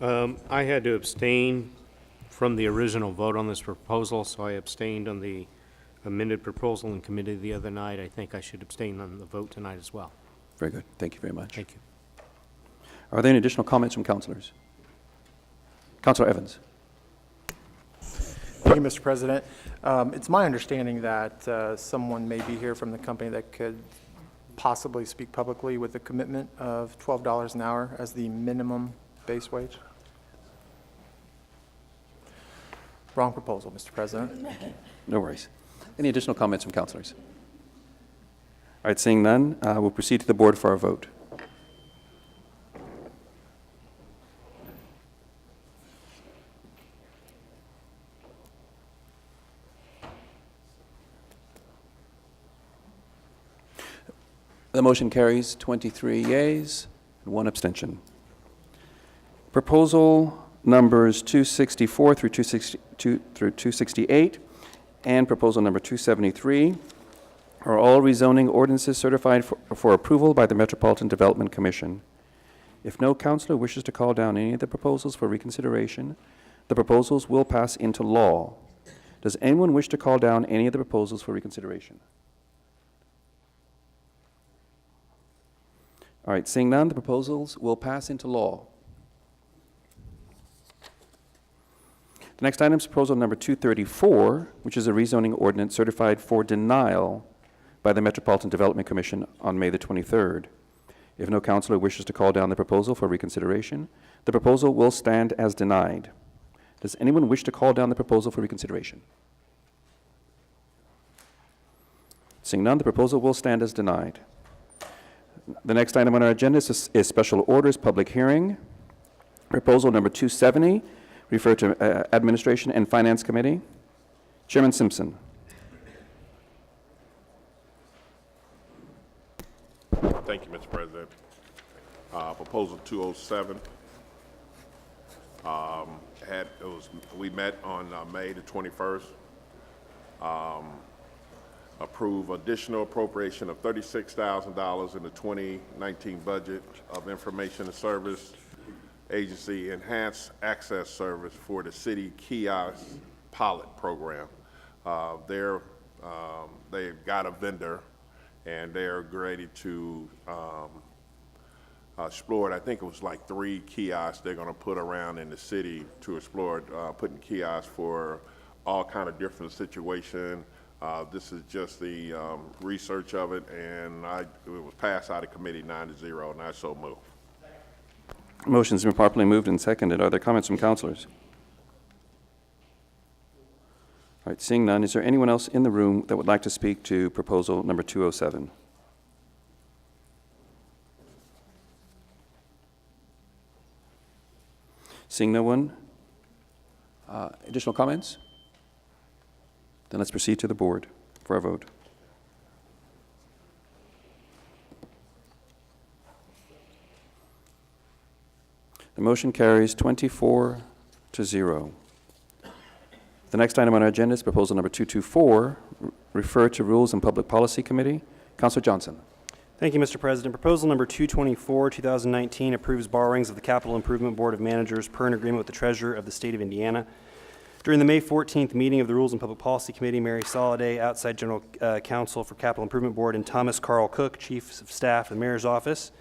I had to abstain from the original vote on this proposal, so I abstained on the amended proposal in committee the other night. I think I should abstain on the vote tonight as well. Very good. Thank you very much. Thank you. Are there any additional comments from councilors? Councilor Evans. Thank you, Mr. President. It's my understanding that someone may be here from the company that could possibly speak publicly with a commitment of $12 an hour as the minimum base wage. Wrong proposal, Mr. President. No worries. Any additional comments from councilors? All right, seeing none, we'll proceed to the board for our vote. The motion carries 23 yeas and 1 abstention. Proposal numbers 264 through 268 and proposal number 273 are all rezoning ordinances certified for approval by the Metropolitan Development Commission. If no councilor wishes to call down any of the proposals for reconsideration, the proposals will pass into law. Does anyone wish to call down any of the proposals for reconsideration? All right, seeing none, the proposals will pass into law. The next item is proposal number 234, which is a rezoning ordinance certified for denial by the Metropolitan Development Commission on May the 23rd. If no councilor wishes to call down the proposal for reconsideration, the proposal will stand as denied. Does anyone wish to call down the proposal for reconsideration? Seeing none, the proposal will stand as denied. The next item on our agenda is special orders public hearing. Proposal number 270, referred to Administration and Finance Committee. Chairman Simpson. Thank you, Mr. President. Proposal 207. We met on May the 21st. Approve additional appropriation of $36,000 in the 2019 budget of Information and Service Agency Enhanced Access Service for the City Kiosk Pilot Program. They've got a vendor, and they're ready to explore it. I think it was like 3 kiosks they're going to put around in the city to explore putting kiosks for all kind of different situations. This is just the research of it, and it was passed out of committee 9-0, and I so move. Motion's been properly moved and seconded. Are there comments from councilors? All right, seeing none, is there anyone else in the room that would like to speak to proposal number 207? Seeing no one, additional comments? Then let's proceed to the board for our vote. The motion carries 24-0. The next item on our agenda is proposal number 224, referred to Rules and Public Policy Committee. Councilor Johnson. Thank you, Mr. President. Proposal number 224, 2019, approves borrowings of the Capital Improvement Board of Managers per an agreement with the Treasurer of the State of Indiana. During the May 14th meeting of the Rules and Public Policy Committee, Mary Soliday, outside General Counsel for Capital Improvement Board, and Thomas Carl Cook, Chief of Staff of the Mayor's Office,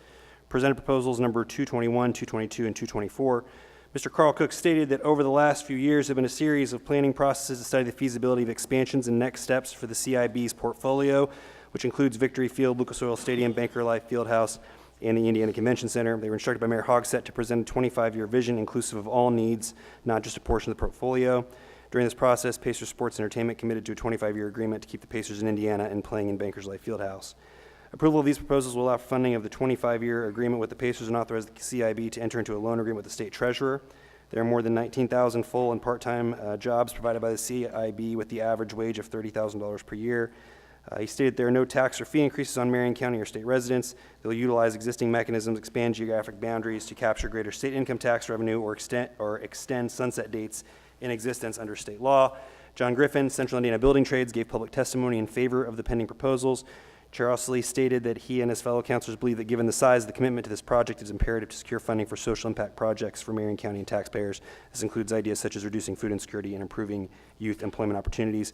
presented proposals number 221, 222, and 224. Mr. Carl Cook stated that over the last few years there have been a series of planning processes to study the feasibility of expansions and next steps for the CIB's portfolio, which includes Victory Field, Lucas Oil Stadium, Banker Life Fieldhouse, and the Indiana Convention Center. They were instructed by Mayor Hogsett to present a 25-year vision inclusive of all needs, not just a portion of the portfolio. During this process, Pacers Sports Entertainment committed to a 25-year agreement to keep the Pacers in Indiana and playing in Bankers Life Fieldhouse. Approval of these proposals will allow funding of the 25-year agreement with the Pacers and authorize the CIB to enter into a loan agreement with the state treasurer. There are more than 19,000 full and part-time jobs provided by the CIB with the average wage of $30,000 per year. He stated there are no tax or fee increases on Marion County or state residents. They'll utilize existing mechanisms, expand geographic boundaries to capture greater state income tax revenue or extend sunset dates in existence under state law. John Griffin, Central Indiana Building Trades, gave public testimony in favor of the pending proposals. Chair Ostley stated that he and his fellow councilors believe that given the size of the commitment to this project, it is imperative to secure funding for social impact projects for Marion County and taxpayers. This includes ideas such as reducing food insecurity and improving youth employment opportunities.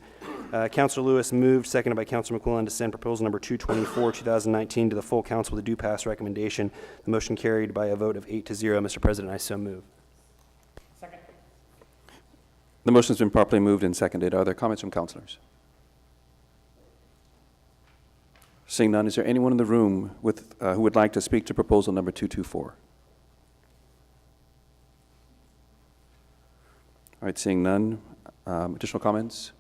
Councilor Lewis moved, seconded by Councilor McQuillan, to send proposal number 224, 2019 to the full council with a due pass recommendation. The motion carried by a vote of 8-0. Mr. President, I so move. Second. The motion has been properly moved and seconded. Are there comments from councilors? Seeing none, is there anyone in the room with, who would like to speak to proposal number 224? All right, seeing none, additional comments?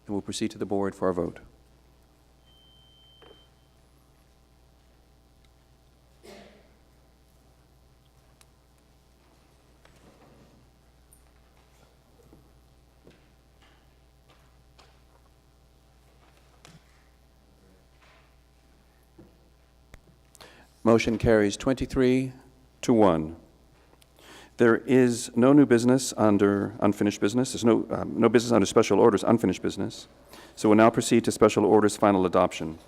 Then we'll proceed to the board for our vote. Motion carries 23-1. There is no new business under unfinished business. There's no business under special orders, unfinished business. So we'll now proceed to special orders final adoption.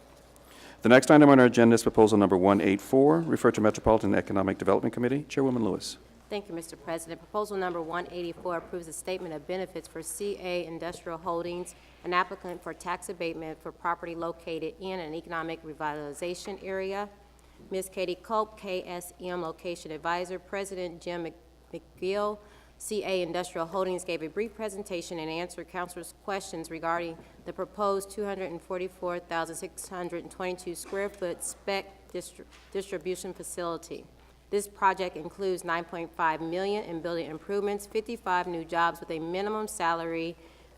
The next item on our agenda is proposal number 184, referred to Metropolitan Economic Development Committee. Chairwoman Lewis. Thank you, Mr. President. Proposal number 184 approves a statement of benefits for CA Industrial Holdings, an applicant for tax abatement for property located in an economic revitalization area. Ms. Katie Culp, KSM Location Advisor, President Jim McGill, CA Industrial Holdings, gave a brief presentation and answered councilors' questions regarding the proposed 244,622 square foot spec distribution facility. This project includes $9.5 million in building improvements, 55 new jobs with a minimum salary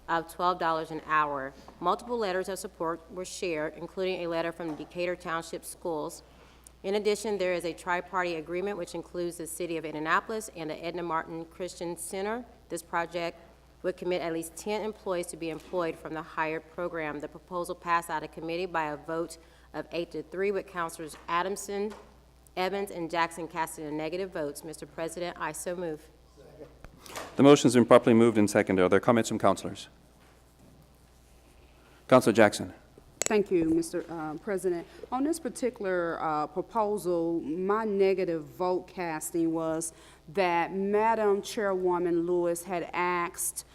of $12 an hour. Multiple letters of support were shared, including a letter from the Decatur Township Schools. In addition, there is a tri-party agreement which includes the City of Indianapolis and the Edna Martin Christian Center. This project would commit at least 10 employees to be employed from the hired program. The proposal passed out of committee by a vote of 8-3 with Councilors Adamson, Evans, and Jackson casting the negative votes. Mr. President, I so move. The motion's been properly moved and seconded. Are there comments from councilors? Councilor Jackson. Thank you, Mr. President. On this particular proposal, my negative vote casting was that Madam Chairwoman Lewis had asked,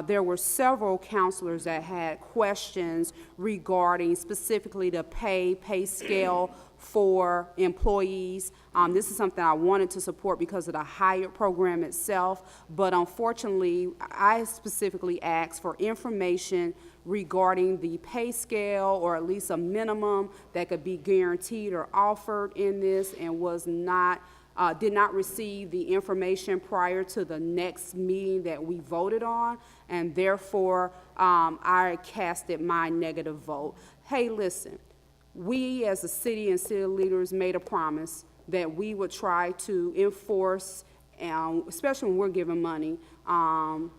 there were several councilors that had questions regarding specifically the pay scale for employees. This is something I wanted to support because of the hired program itself, but unfortunately, I specifically asked for information regarding the pay scale, or at least a minimum that could be guaranteed or offered in this, and was not, did not receive the information prior to the next meeting that we voted on, and therefore I casted my negative vote. Hey, listen, we as a city and city leaders made a promise that we would try to enforce, especially when we're giving money,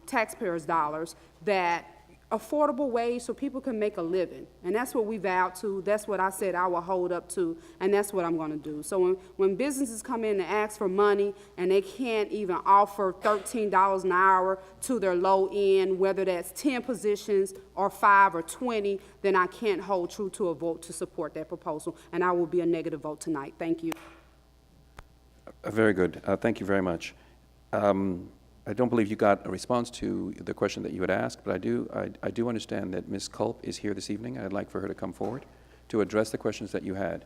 taxpayers' dollars, that affordable wage so people can make a living. And that's what we vowed to. That's what I said I will hold up to, and that's what I'm going to do. So when businesses come in and ask for money and they can't even offer $13 an hour to their low end, whether that's 10 positions or 5 or 20, then I can't hold true to a vote to support that proposal, and I will be a negative vote tonight. Thank you. Very good. Thank you very much. I don't believe you got a response to the question that you had asked, but I do understand that Ms. Culp is here this evening. I'd like for her to come forward to address the questions that you had.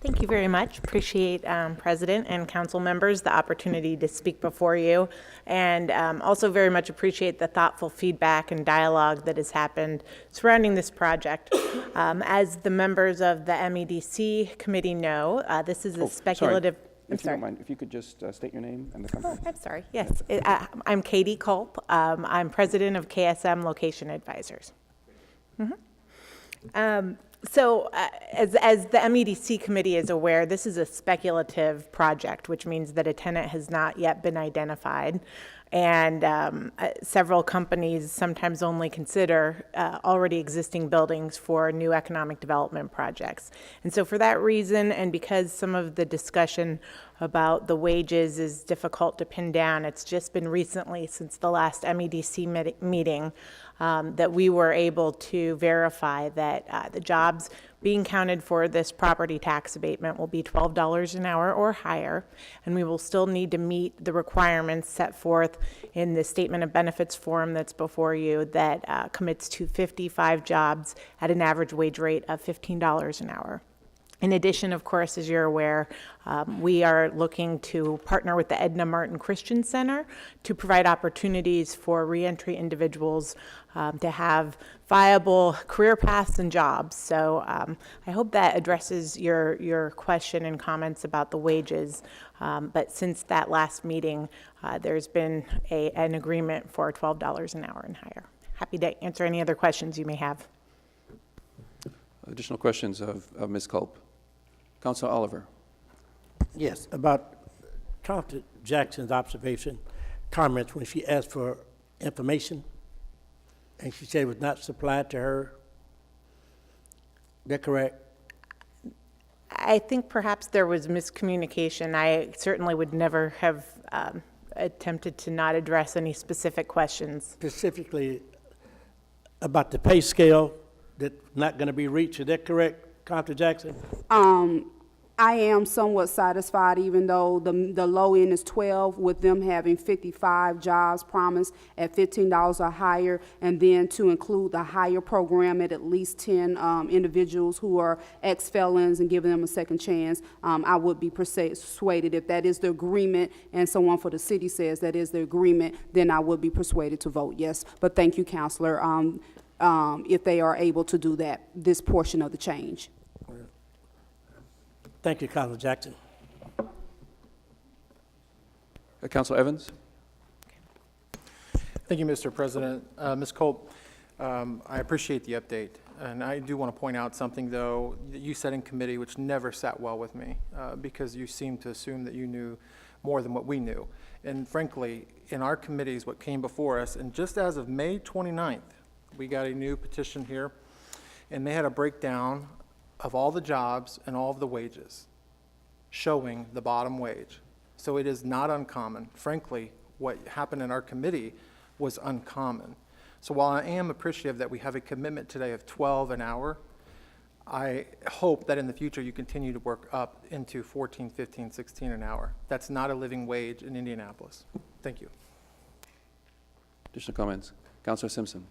Thank you very much. Appreciate, President and council members, the opportunity to speak before you, and also very much appreciate the thoughtful feedback and dialogue that has happened surrounding this project. As the members of the MEDC committee know, this is a speculative... Sorry. If you don't mind, if you could just state your name and the company. Oh, I'm sorry. Yes, I'm Katie Culp. I'm president of KSM Location Advisors. So as the MEDC committee is aware, this is a speculative project, which means that a tenant has not yet been identified. And several companies sometimes only consider already existing buildings for new economic development projects. And so for that reason, and because some of the discussion about the wages is difficult to pin down, it's just been recently, since the last MEDC meeting, that we were able to verify that the jobs being counted for this property tax abatement will be $12 an hour or higher, and we will still need to meet the requirements set forth in the statement of benefits form that's before you that commits to 55 jobs at an average wage rate of $15 an hour. In addition, of course, as you're aware, we are looking to partner with the Edna Martin Christian Center to provide opportunities for reentry individuals to have viable career paths and jobs. So I hope that addresses your question and comments about the wages. But since that last meeting, there's been an agreement for $12 an hour and higher. Happy to answer any other questions you may have. Additional questions of Ms. Culp. Councilor Oliver. Yes, about Councilor Jackson's observation, comments when she asked for information, and she said it was not supplied to her. Is that correct? I think perhaps there was miscommunication. I certainly would never have attempted to not address any specific questions. Specifically about the pay scale that's not going to be reached. Is that correct, Counselor Jackson? I am somewhat satisfied, even though the low end is 12, with them having 55 jobs promised at $15 or higher, and then to include the higher program at least 10 individuals who are ex-felons and giving them a second chance. I would be persuaded if that is the agreement, and someone for the city says that is the agreement, then I would be persuaded to vote yes. But thank you, Counselor, if they are able to do that, this portion of the change. Thank you, Counselor Jackson. Councilor Evans? Thank you, Mr. President. Ms. Culp, I appreciate the update. And I do want to point out something, though, that you said in committee, which never sat well with me, because you seemed to assume that you knew more than what we knew. And frankly, in our committees, what came before us, and just as of May 29th, we got a new petition here, and they had a breakdown of all the jobs and all of the wages, showing the bottom wage. So it is not uncommon. Frankly, what happened in our committee was uncommon. So while I am appreciative that we have a commitment today of 12 an hour, I hope that in the future you continue to work up into 14, 15, 16 an hour. That's not a living wage in Indianapolis. Thank you. Additional comments? Councilor Simpson?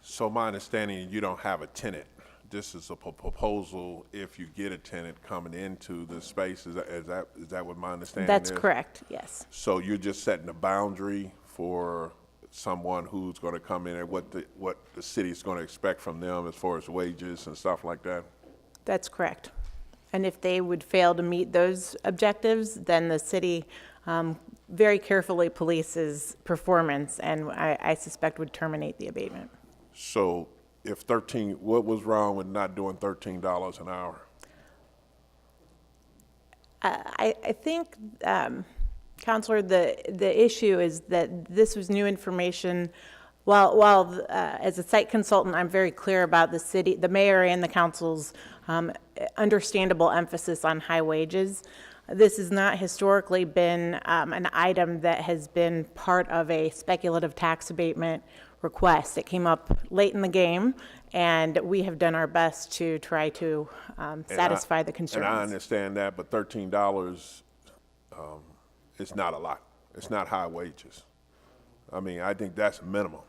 So my understanding, you don't have a tenant. This is a proposal if you get a tenant coming into the space. Is that what my understanding is? That's correct, yes. So you're just setting a boundary for someone who's going to come in and what the city's going to expect from them as far as wages and stuff like that? That's correct. And if they would fail to meet those objectives, then the city very carefully polices performance and I suspect would terminate the abatement. So if what was wrong with not doing $13 an hour? I think, Counselor, the issue is that this was new information. While as a site consultant, I'm very clear about the mayor and the council's understandable emphasis on high wages. This has not historically been an item that has been part of a speculative tax abatement request. It came up late in the game, and we have done our best to try to satisfy the concerns. And I understand that, but $13 is not a lot. It's not high wages. I mean, I think that's minimum.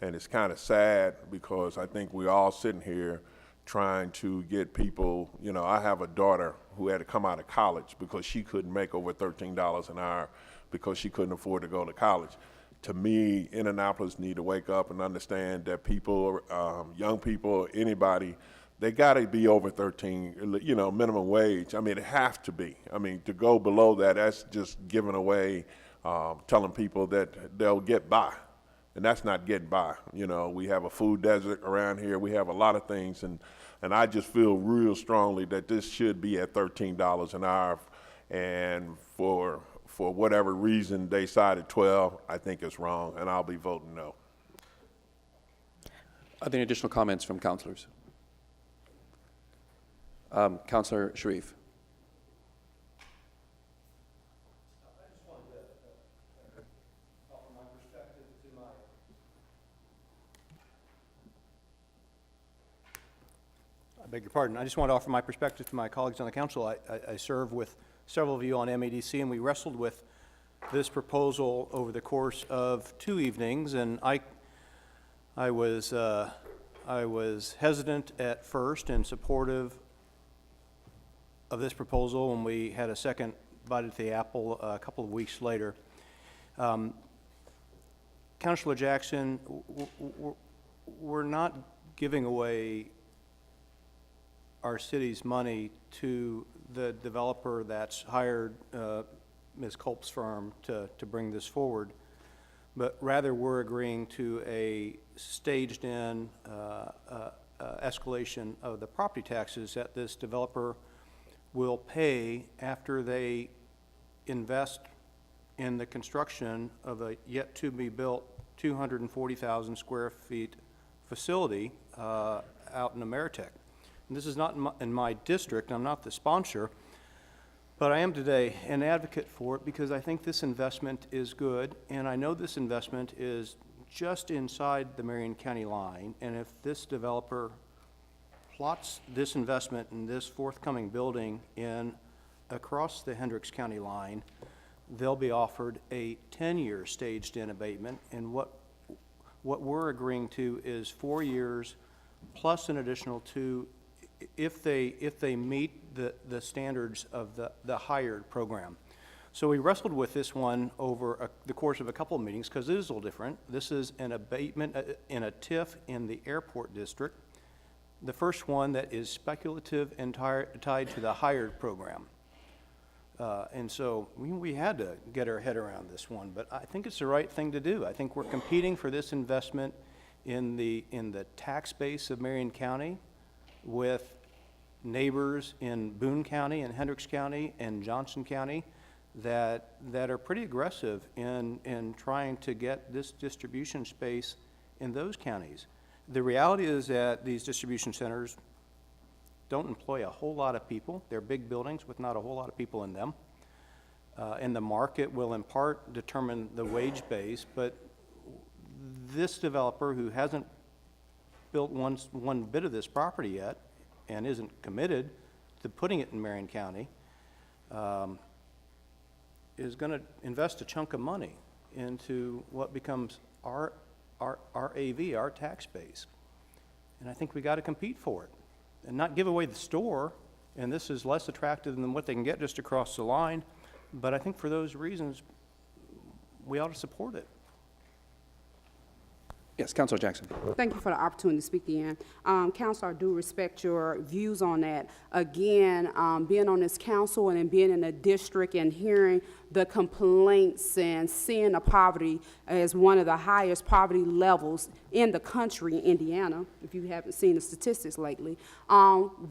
And it's kind of sad because I think we're all sitting here trying to get people, you know, I have a daughter who had to come out of college because she couldn't make over $13 an hour because she couldn't afford to go to college. To me, Indianapolis need to wake up and understand that people, young people, anybody, they got to be over 13, you know, minimum wage. I mean, it have to be. I mean, to go below that, that's just giving away, telling people that they'll get by. And that's not getting by. You know, we have a food desert around here. We have a lot of things. And I just feel real strongly that this should be at $13 an hour. And for whatever reason they decided 12, I think it's wrong, and I'll be voting no. Are there any additional comments from councilors? Councilor Sharif. I beg your pardon. I just want to offer my perspective to my colleagues on the council. I serve with several of you on MEDC, and we wrestled with this proposal over the course of 2 evenings, and I was hesitant at first and supportive of this proposal when we had a second bite at the apple a couple of weeks later. Councilor Jackson, we're not giving away our city's money to the developer that's hired Ms. Culp's firm to bring this forward, but rather we're agreeing to a staged-in escalation of the property taxes that this developer will pay after they invest in the construction of a yet-to-be-built 240,000 square feet facility out in Ameritech. And this is not in my district. I'm not the sponsor, but I am today an advocate for it because I think this investment is good, and I know this investment is just inside the Marion County line, and if this developer plots this investment in this forthcoming building in across the Hendricks County line, they'll be offered a 10-year staged-in abatement, and what we're agreeing to is 4 years plus an additional 2 if they meet the standards of the hired program. So we wrestled with this one over the course of a couple of meetings because it is a little different. This is an abatement in a TIF in the airport district, the first one that is speculative and tied to the hired program. And so we had to get our head around this one, but I think it's the right thing to do. I think we're competing for this investment in the tax base of Marion County with neighbors in Boone County and Hendricks County and Johnson County that are pretty aggressive in trying to get this distribution space in those counties. The reality is that these distribution centers don't employ a whole lot of people. They're big buildings with not a whole lot of people in them. And the market will in part determine the wage base, but this developer who hasn't built one bit of this property yet and isn't committed to putting it in Marion County is going to invest a chunk of money into what becomes our AV, our tax base. And I think we got to compete for it and not give away the store. And this is less attractive than what they can get just across the line. But I think for those reasons, we ought to support it. Yes, Councilor Jackson. Thank you for the opportunity to speak again. Councilor, I do respect your views on that. Again, being on this council and then being in the district and hearing the complaints and seeing the poverty as one of the highest poverty levels in the country, in Indiana, if you haven't seen the statistics lately,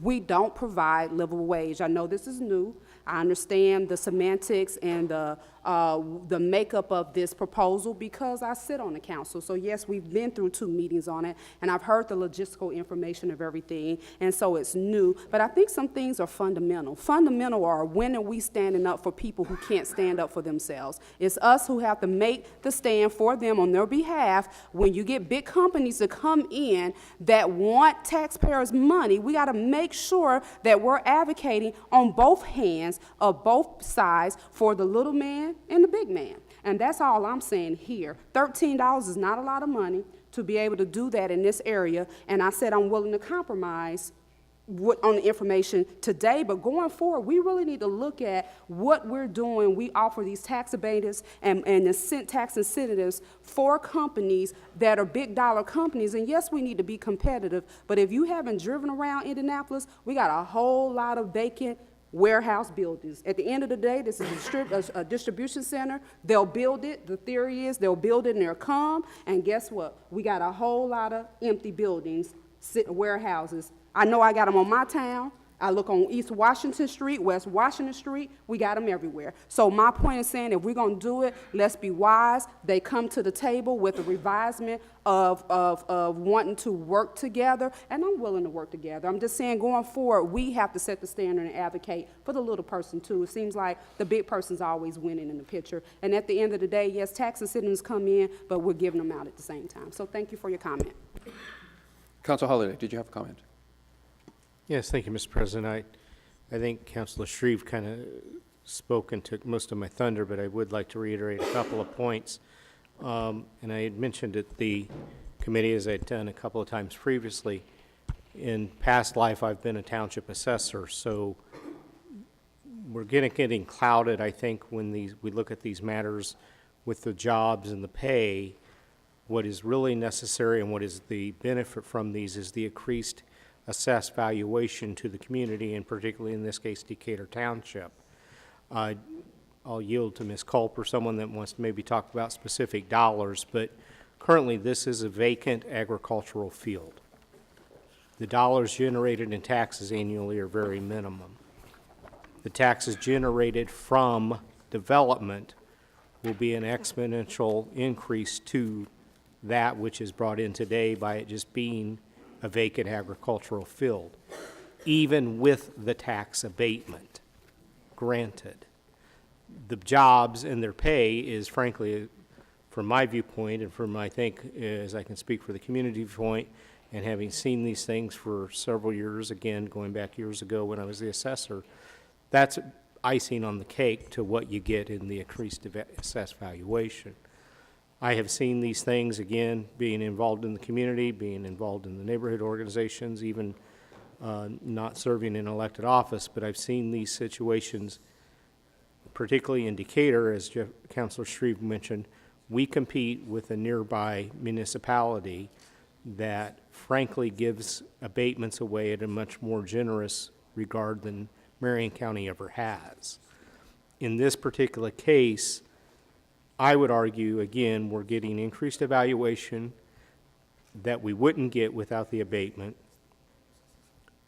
we don't provide livable wage. I know this is new. I understand the semantics and the makeup of this proposal because I sit on the council. So yes, we've been through 2 meetings on it, and I've heard the logistical information of everything, and so it's new. But I think some things are fundamental. Fundamental are when are we standing up for people who can't stand up for themselves? It's us who have to make the stand for them on their behalf. When you get big companies to come in that want taxpayers' money, we got to make sure that we're advocating on both hands of both sides for the little man and the big man. And that's all I'm saying here. $13 is not a lot of money to be able to do that in this area. And I said I'm willing to compromise on the information today, but going forward, we really need to look at what we're doing. We offer these tax abatements and the tax incentives for companies that are big dollar companies. And yes, we need to be competitive, but if you haven't driven around Indianapolis, we got a whole lot of vacant warehouse buildings. At the end of the day, this is a distribution center. They'll build it. The theory is they'll build it and they'll come. And guess what? We got a whole lot of empty buildings, warehouses. I know I got them on my town. I look on East Washington Street, West Washington Street. We got them everywhere. So my point is saying if we're going to do it, let's be wise. They come to the table with a revisement of wanting to work together, and I'm willing to work together. I'm just saying going forward, we have to set the standard and advocate for the little person too. It seems like the big person's always winning in the picture. And at the end of the day, yes, tax incentives come in, but we're giving them out at the same time. So thank you for your comment. Councilor Holliday, did you have a comment? Yes, thank you, Mr. President. I think Councilor Shreve kind of spoke and took most of my thunder, but I would like to reiterate a couple of points. And I had mentioned at the committee, as I'd done a couple of times previously, in past life I've been a township assessor, so we're getting clouded, I think, when we look at these matters with the jobs and the pay. What is really necessary and what is the benefit from these is the increased assessed valuation to the community, and particularly in this case, Decatur Township. I'll yield to Ms. Culp or someone that wants to maybe talk about specific dollars, but currently this is a vacant agricultural field. The dollars generated in taxes annually are very minimum. The taxes generated from development will be an exponential increase to that which is brought in today by it just being a vacant agricultural field, even with the tax abatement granted. The jobs and their pay is frankly from my viewpoint and from, I think, as I can speak for the community viewpoint, and having seen these things for several years, again, going back years ago when I was the assessor, that's icing on the cake to what you get in the increased assessed valuation. I have seen these things, again, being involved in the community, being involved in the neighborhood organizations, even not serving in elected office, but I've seen these situations, particularly in Decatur, as Councilor Shreve mentioned. We compete with a nearby municipality that frankly gives abatements away at a much more generous regard than Marion County ever has. In this particular case, I would argue, again, we're getting increased evaluation that we wouldn't get without the abatement.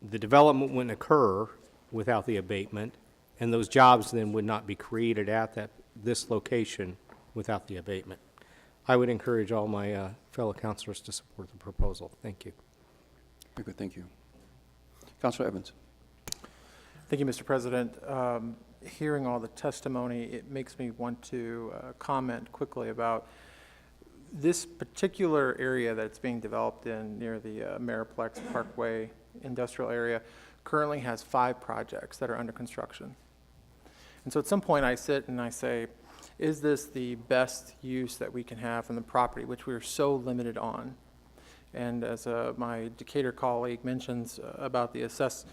The development wouldn't occur without the abatement, and those jobs then would not be created at this location without the abatement. I would encourage all my fellow councilors to support the proposal. Thank you. Very good, thank you. Councilor Evans. Thank you, Mr. President. Hearing all the testimony, it makes me want to comment quickly about this particular area that's being developed in near the Mariplex Parkway industrial area currently has 5 projects that are under construction. And so at some point I sit and I say, is this the best use that we can have from the property, which we are so limited on? And as my Decatur colleague mentions about the assessed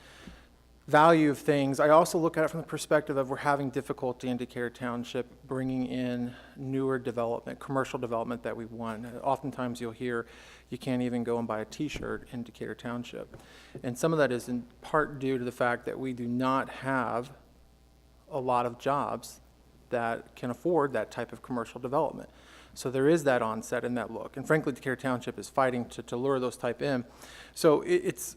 value of things, I also look at it from the perspective of we're having difficulty in Decatur Township bringing in newer development, commercial development that we want. Oftentimes you'll hear you can't even go and buy a t-shirt in Decatur Township. And some of that is in part due to the fact that we do not have a lot of jobs that can afford that type of commercial development. So there is that onset and that look. And frankly, Decatur Township is fighting to lure those type in. So it's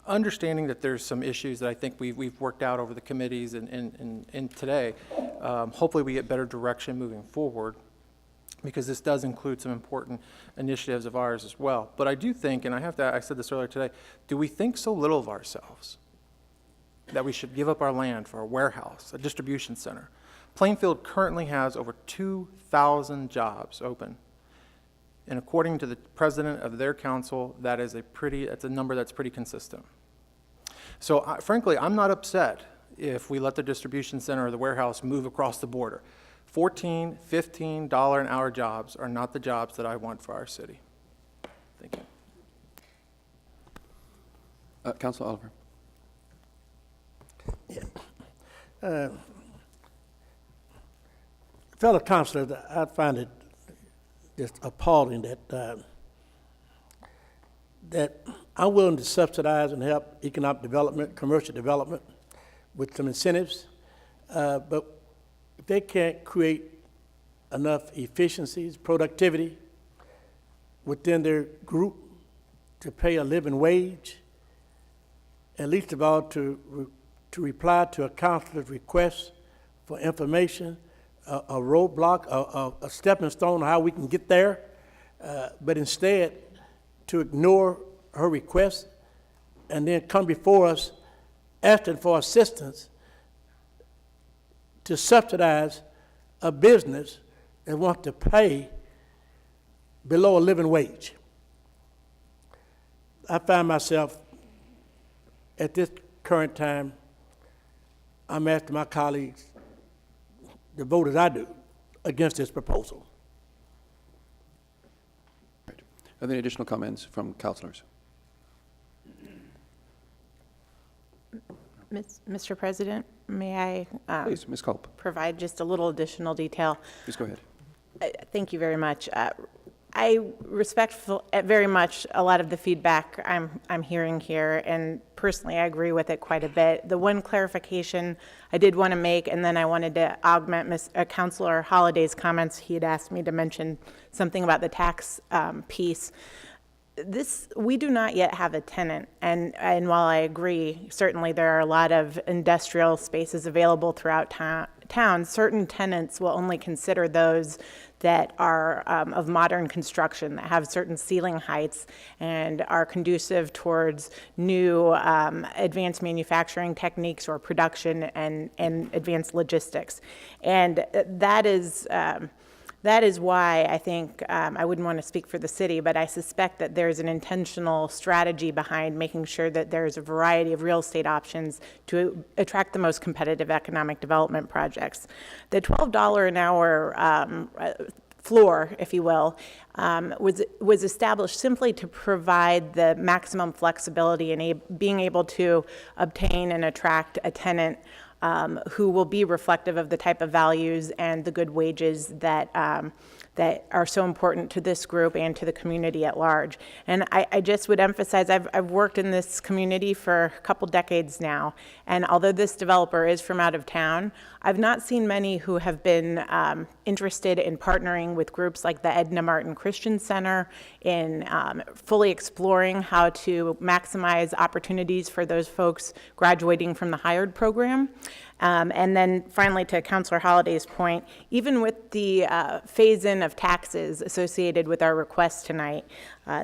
understanding that there's some issues that I think we've worked out over the committees and today. Hopefully we get better direction moving forward, because this does include some important initiatives of ours as well. But I do think, and I said this earlier today, do we think so little of ourselves that we should give up our land for a warehouse, a distribution center? Plainfield currently has over 2,000 jobs open. And according to the president of their council, that's a number that's pretty consistent. So frankly, I'm not upset if we let the distribution center or the warehouse move across the border. $14, $15 an hour jobs are not the jobs that I want for our city. Thank you. Councilor Oliver. Fellow councilors, I find it just appalling that I'm willing to subsidize and help economic development, commercial development with some incentives, but if they can't create enough efficiencies, productivity within their group to pay a living wage, at least of all to reply to a councilor's request for information, a roadblock, a stepping stone on how we can get there, but instead to ignore her request and then come before us asking for assistance to subsidize a business that wants to pay below a living wage. I find myself at this current time, I'm asking my colleagues to vote as I do against this proposal. Right. Are there any additional comments from councilors? Mr. President, may I Please, Ms. Culp. provide just a little additional detail? Please go ahead. Thank you very much. I respect very much a lot of the feedback I'm hearing here, and personally I agree with it quite a bit. The one clarification I did want to make, and then I wanted to augment Councilor Holliday's comments. He had asked me to mention something about the tax piece. We do not yet have a tenant, and while I agree, certainly there are a lot of industrial spaces available throughout town, certain tenants will only consider those that are of modern construction, that have certain ceiling heights and are conducive towards new advanced manufacturing techniques or production and advanced logistics. And that is That is why I think, I wouldn't want to speak for the city, but I suspect that there's an intentional strategy behind making sure that there's a variety of real estate options to attract the most competitive economic development projects. The $12 an hour floor, if you will, was established simply to provide the maximum flexibility in being able to obtain and attract a tenant who will be reflective of the type of values and the good wages that that are so important to this group and to the community at large. And I just would emphasize, I've worked in this community for a couple decades now, and although this developer is from out of town, I've not seen many who have been interested in partnering with groups like the Edna Martin Christian Center in fully exploring how to maximize opportunities for those folks graduating from the hired program. And then finally, to Councilor Holliday's point, even with the phase-in of taxes associated with our request tonight,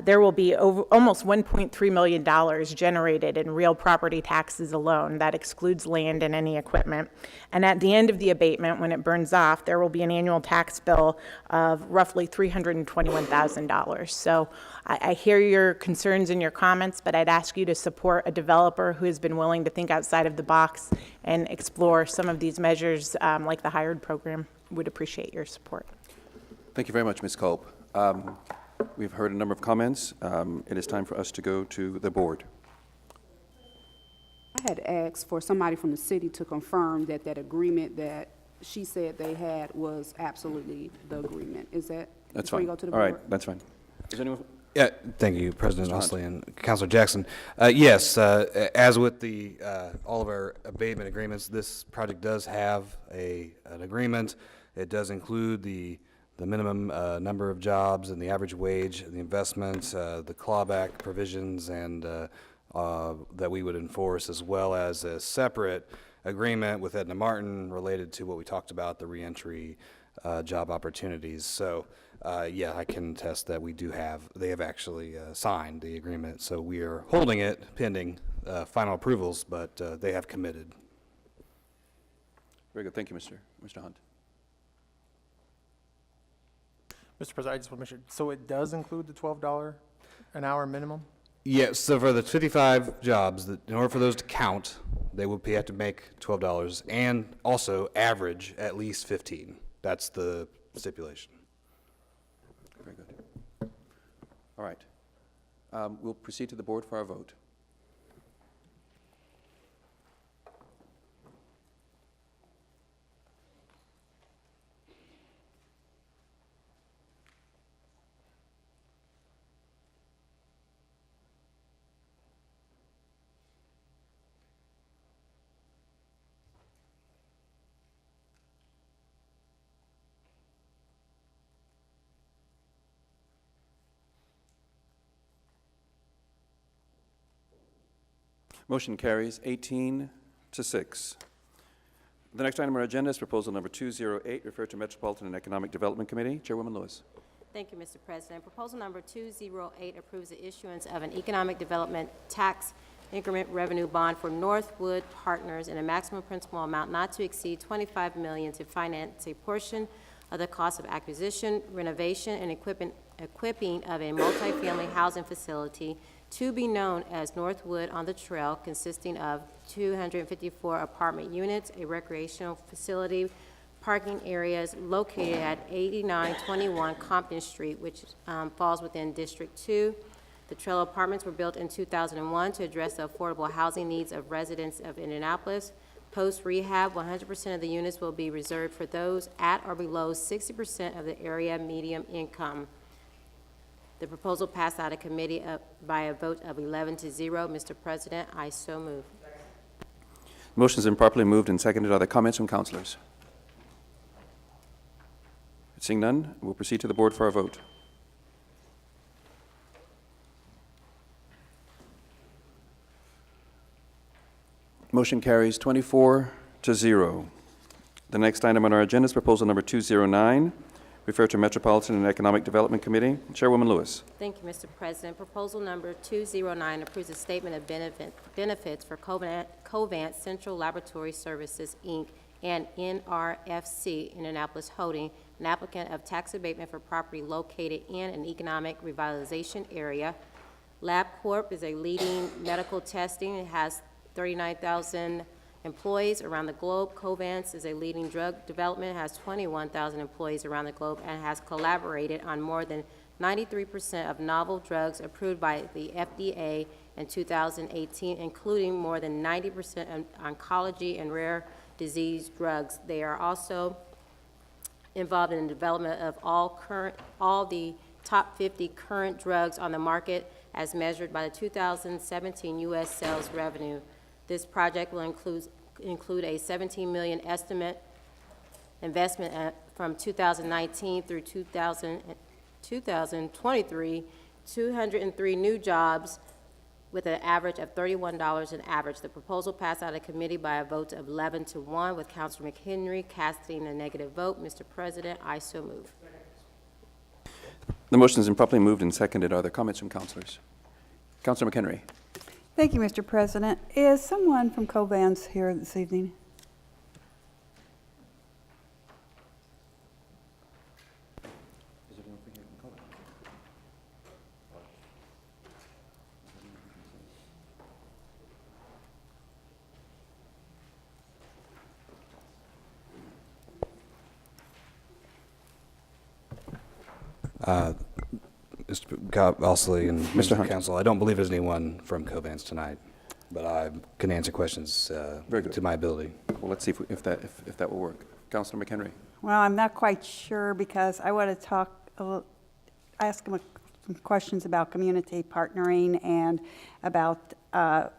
there will be almost $1.3 million generated in real property taxes alone. That excludes land and any equipment. And at the end of the abatement, when it burns off, there will be an annual tax bill of roughly $321,000. So I hear your concerns and your comments, but I'd ask you to support a developer who has been willing to think outside of the box and explore some of these measures like the hired program. Would appreciate your support. Thank you very much, Ms. Culp. We've heard a number of comments. It is time for us to go to the board. I had asked for somebody from the city to confirm that that agreement that she said they had was absolutely the agreement. Is that? That's before fine. you go to the All board? right, that's fine. Is anyone? Yeah, thank you, President Mr. Hunt. Osley and Councilor Jackson. Yes, as with the all of our abatement agreements, this project does have an agreement. It does include the minimum number of jobs and the average wage, the investments, the clawback provisions, and that we would enforce, as well as a separate agreement with Edna Martin related to what we talked about, the reentry job opportunities. So, yeah, I can attest that they have actually signed the agreement. So we are holding it pending final approvals, but they have committed. Very good. Thank you, Mr. Hunt. Mr. President, I just want to make sure, so it does include the $12 an hour minimum? Yes, so for the 55 jobs, in order for those to count, they would have to make $12 and also average at least 15. That's the stipulation. Very good. All right. We'll proceed to the board for our vote. Motion carries 18 to 6. The next item on our agenda is proposal number 208, referred to Metropolitan and Economic Development Committee. Chairwoman Lewis. Thank you, Mr. President. Proposal number 208 approves the issuance of an economic development tax increment revenue bond for Northwood Partners in a maximum principal amount not to exceed $25 million to finance a portion of the cost of acquisition, renovation, and equipping of a multifamily housing facility to be known as Northwood on the Trail, consisting of 254 apartment units, a recreational facility, parking areas located at 8921 Compton Street, which falls within District 2. The Trail apartments were built in 2001 to address the affordable housing needs of residents of Indianapolis. Post-rehab, 100% of the units will be reserved for those at or below 60% of the area median income. The proposal passed out of committee by a vote of 11 to 0. Mr. President, I so move. Motion has been properly moved and seconded. Are there comments from councilors? Seeing none, we'll proceed to the board for our vote. Motion carries 24 to 0. The next item on our agenda is proposal number 209, referred to Metropolitan and Economic Development Committee. Chairwoman Lewis. Thank you, Mr. President. Proposal number 209 approves a statement of benefits for Covance Central Laboratory Services, Inc., and NRFC Indianapolis Holding, an applicant of tax abatement for property located in an economic revitalization area. LabCorp is a leading medical testing. It has 39,000 employees around the globe. Covance is a leading drug development, has 21,000 employees around the globe, and has collaborated on more than 93% of novel drugs approved by the FDA in 2018, including more than 90% of oncology and rare disease drugs. They are also involved in the development of all the top 50 current drugs on the market as measured by the 2017 U.S. sales revenue. This project will include a $17 million estimate investment from 2019 through 2023, 203 new jobs with an average of $31 an average. The proposal passed out of committee by a vote of 11-1 with Councilor McHenry casting a negative vote. Mr. President, I so move. The motion has been properly moved and seconded. Are there comments from councilors? Councilor McHenry. Thank you, Mr. President. Is someone from Covance here this evening? Mr. Gosley and Mr. Council, I don't believe there's anyone from Covance tonight, but I can answer questions to my ability. Well, let's see if that will work. Councilor McHenry. Well, I'm not quite sure because I want to ask him some questions about community partnering and about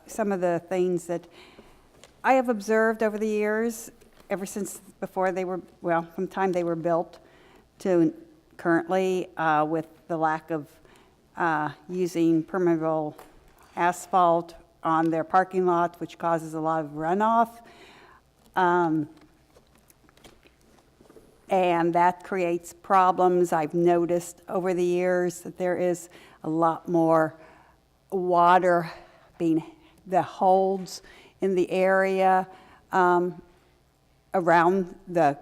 some of the things that I have observed over the years, ever since before they were, well, from the time they were built to currently, with the lack of using permeable asphalt on their parking lots, which causes a lot of runoff. And that creates problems. I've noticed over the years that there is a lot more water that holds in the area around the,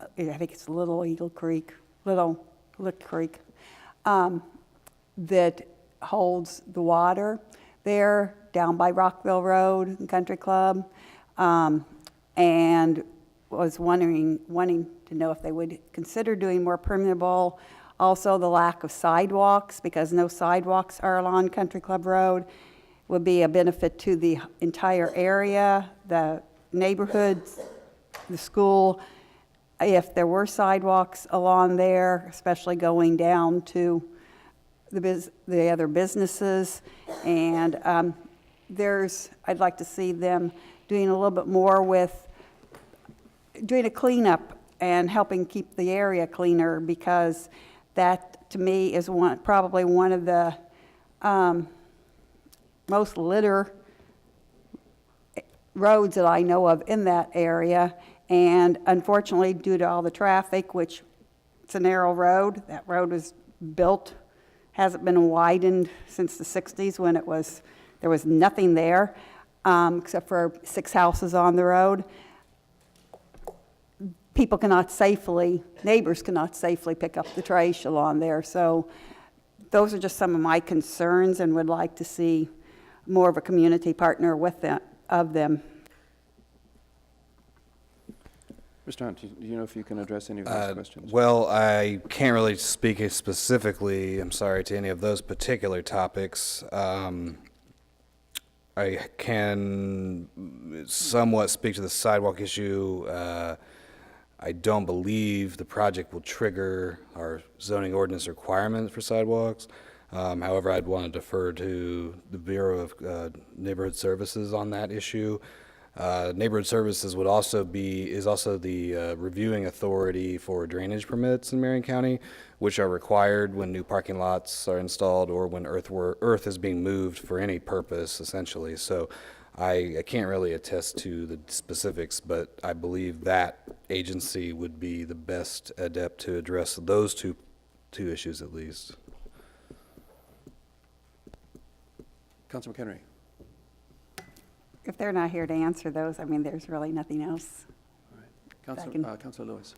I think it's Little Eagle Creek, Little Lick Creek, that holds the water there down by Rockville Road and Country Club, and was wanting to know if they would consider doing more permeable. Also, the lack of sidewalks, because no sidewalks are along Country Club Road, would be a benefit to the entire area, the neighborhoods, the school. If there were sidewalks along there, especially going down to the other businesses, and I'd like to see them doing a little bit more with doing a cleanup and helping keep the area cleaner, because that, to me, is probably one of the most litter roads that I know of in that area. And unfortunately, due to all the traffic, which it's a narrow road, that road was built, hasn't been widened since the 60s when there was nothing there except for 6 houses on the road. Neighbors cannot safely pick up the trash along there. So those are just some of my concerns, and would like to see more of a community partner with them. Mr. Hunt, do you know if you can address any of those questions? Well, I can't really speak specifically, I'm sorry, to any of those particular topics. I can somewhat speak to the sidewalk issue. I don't believe the project will trigger our zoning ordinance requirement for sidewalks. However, I'd want to defer to the Bureau of Neighborhood Services on that issue. Neighborhood Services is also the reviewing authority for drainage permits in Marion County, which are required when new parking lots are installed or when earth is being moved for any purpose, essentially. So I can't really attest to the specifics, but I believe that agency would be the best adept to address those two issues at least. Councilor McHenry. If they're not here to answer those, I mean, there's really nothing else Councilor Lewis.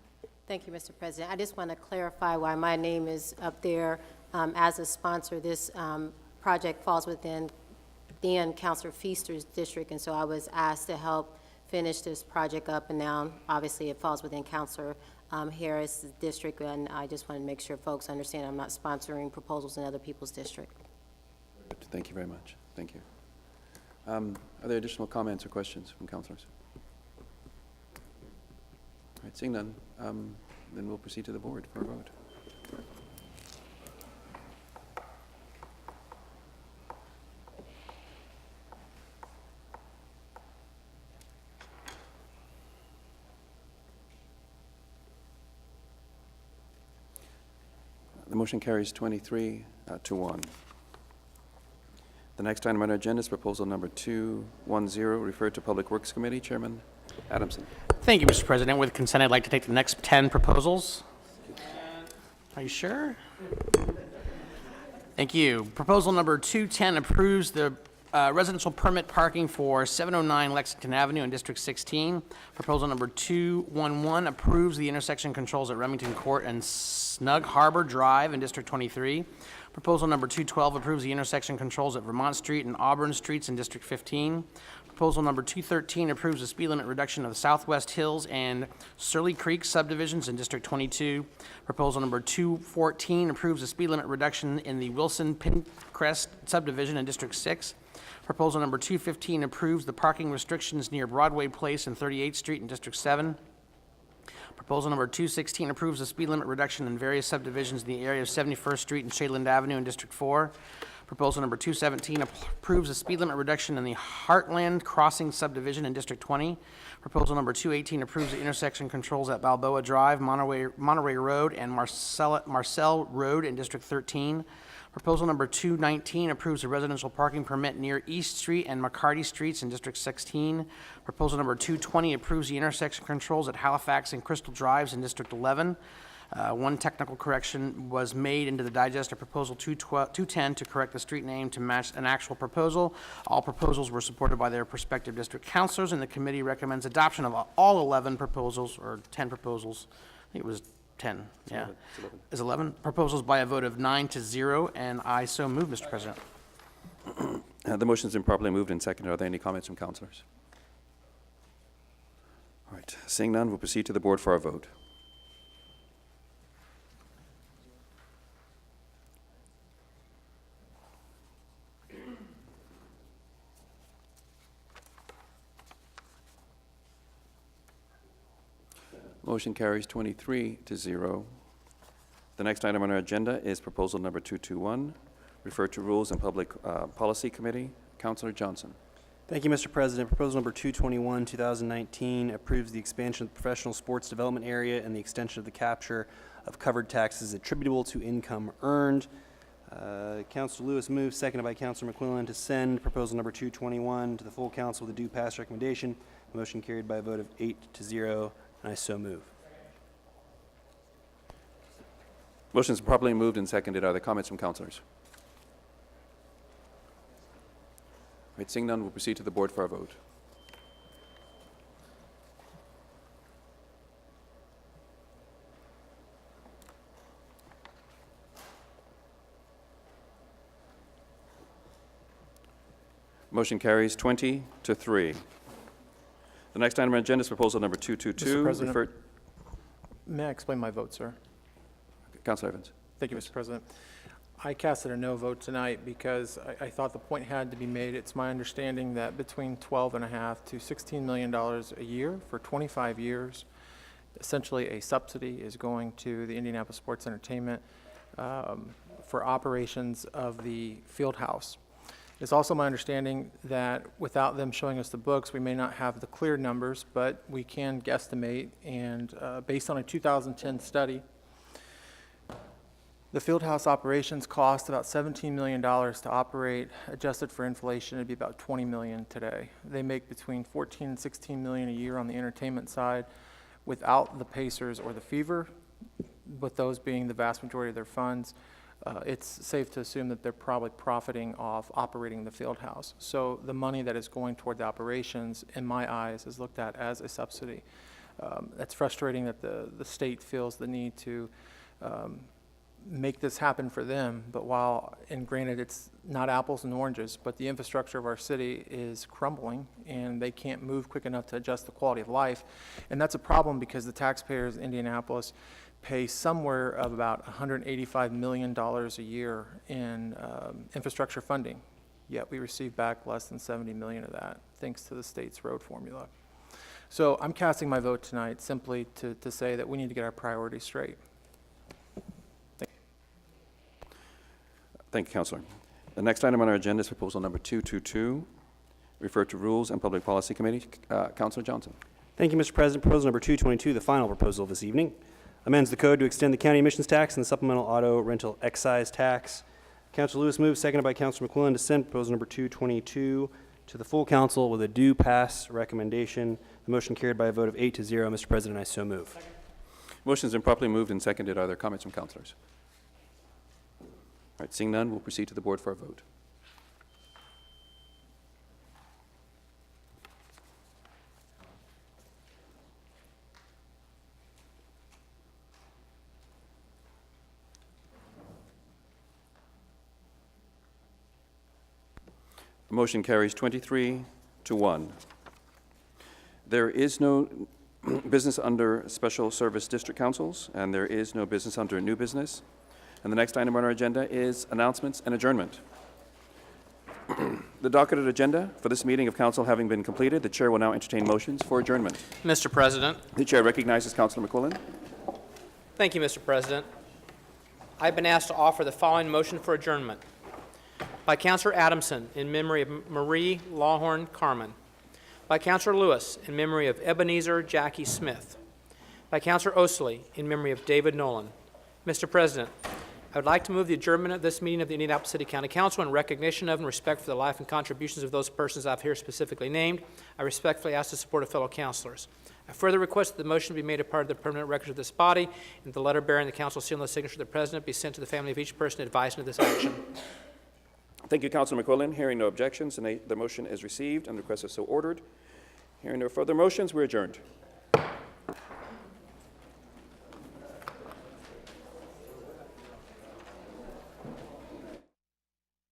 Thank you, Mr. President. I just want to clarify why my name is up there as a sponsor. This project falls within Councilor Feaster's district, and so I was asked to help finish this project up, and now obviously it falls within Councilor Harris' district, and I just want to make sure folks understand I'm not sponsoring proposals in other people's district. Thank you very much. Thank you. Are there additional comments or questions from councilors? All right, seeing none, then we'll proceed to the board for a vote. The motion carries 23 to 1. The next item on our agenda is proposal number 210, referred to Public Works Committee. Chairman Adamson. Thank you, Mr. President. With consent, I'd like to take the next 10 proposals. Are you sure? Thank you. Proposal number 210 approves the residential permit parking for 709 Lexington Avenue in District 16. Proposal number 211 approves the intersection controls at Remington Court and Snug Harbor Drive in District 23. Proposal number 212 approves the intersection controls at Vermont Street and Auburn Streets in District 15. Proposal number 213 approves the speed limit reduction of the Southwest Hills and Surly Creek subdivisions in District 22. Proposal number 214 approves the speed limit reduction in the Wilson Pinecrest subdivision in District 6. Proposal number 215 approves the parking restrictions near Broadway Place and 38th Street in District 7. Proposal number 216 approves the speed limit reduction in various subdivisions in the area of 71st Street and Shadeland Avenue in District 4. Proposal number 217 approves the speed limit reduction in the Heartland Crossing subdivision in District 20. Proposal number 218 approves the intersection controls at Balboa Drive, Monterey Road, and Marcel Road in District 13. Proposal number 219 approves a residential parking permit near East Street and McCarty Streets in District 16. Proposal number 220 approves the intersection controls at Halifax and Crystal Drives in District 11. One technical correction was made into the digest of Proposal 210 to correct the street name to match an actual proposal. All proposals were supported by their respective district councilors, and the committee recommends adoption of all 11 proposals, or 10 proposals. I think it was 10, yeah. Is 11 proposals by a vote of 9-0, and I so move, Mr. President. The motion's been properly moved and seconded. Are there any comments from councilors? All right, seeing none, we'll proceed to the board for our vote. Motion carries 23-0. The next item on our agenda is proposal number 221, referred to Rules and Public Policy Committee. Councilor Johnson. Thank you, Mr. President. Proposal number 221, 2019 approves the expansion of the professional sports development area and the extension of the capture of covered taxes attributable to income earned. Councilor Lewis moves, seconded by Councilor McQuillan, to send proposal number 221 to the full council with a due pass recommendation. The motion carried by a vote of 8-0. And I so move. Motion's properly moved and seconded. Are there comments from councilors? All right, seeing none, we'll proceed to the board for our vote. Motion carries 20-3. The next item on our agenda is proposal number 222. Mr. President, may I explain my vote, sir? Councilor Evans. Thank you, Mr. President. I casted a no vote tonight because I thought the point had to be made. It's my understanding that between $12.5 to $16 million a year for 25 years, essentially a subsidy is going to the Indianapolis Sports Entertainment for operations of the field house. It's also my understanding that without them showing us the books, we may not have the clear numbers, but we can guesstimate, and based on a 2010 study, the field house operations cost about $17 million to operate. Adjusted for inflation, it'd be about $20 million today. They make between $14 and $16 million a year on the entertainment side without the Pacers or the Fever, with those being the vast majority of their funds. It's safe to assume that they're probably profiting off operating the field house. So the money that is going toward the operations, in my eyes, is looked at as a subsidy. It's frustrating that the state feels the need to make this happen for them, but and granted, it's not apples and oranges, but the infrastructure of our city is crumbling, and they can't move quick enough to adjust the quality of life. And that's a problem because the taxpayers in Indianapolis pay somewhere of about $185 million a year in infrastructure funding, yet we receive back less than $70 million of that, thanks to the state's road formula. So I'm casting my vote tonight simply to say that we need to get our priorities straight. Thank you, Councilor. The next item on our agenda is proposal number 222, referred to Rules and Public Policy Committee. Councilor Johnson. Thank you, Mr. President. Proposal number 222, the final proposal this evening, amends the code to extend the county emissions tax and the supplemental auto rental excise tax. Councilor Lewis moves, seconded by Councilor McQuillan, to send proposal number 222 to the full council with a due pass recommendation. The motion carried by a vote of 8-0. Mr. President, I so move. Motion has been properly moved and seconded. Are there comments from councilors? All right, seeing none, we'll proceed to the board for a vote. The motion carries 23-1. There is no business under special service district councils, and there is no business under new business. And the next item on our agenda is announcements and adjournment. The docketed agenda for this meeting of council having been completed, the chair will now entertain motions for adjournment. Mr. President. The chair recognizes Councilor McQuillan. Thank you, Mr. President. I've been asked to offer the following motion for adjournment. By Councilor Adamson, in memory of Marie Lawhorn Carmen. By Councilor Lewis, in memory of Ebenezer Jackie Smith. By Councilor Osley, in memory of David Nolan. Mr. President, I would like to move the adjournment of this meeting of the Indianapolis City County Council in recognition of and respect for the life and contributions of those persons I've here specifically named. I respectfully ask the support of fellow councilors. I further request that the motion be made a part of the permanent records of this body, and the letter bearing the council seal and the signature of the president be sent to the family of each person advising of this action. Thank you, Councilor McQuillan. Hearing no objections, the motion is received and the request is so ordered. Hearing no further motions, we're adjourned.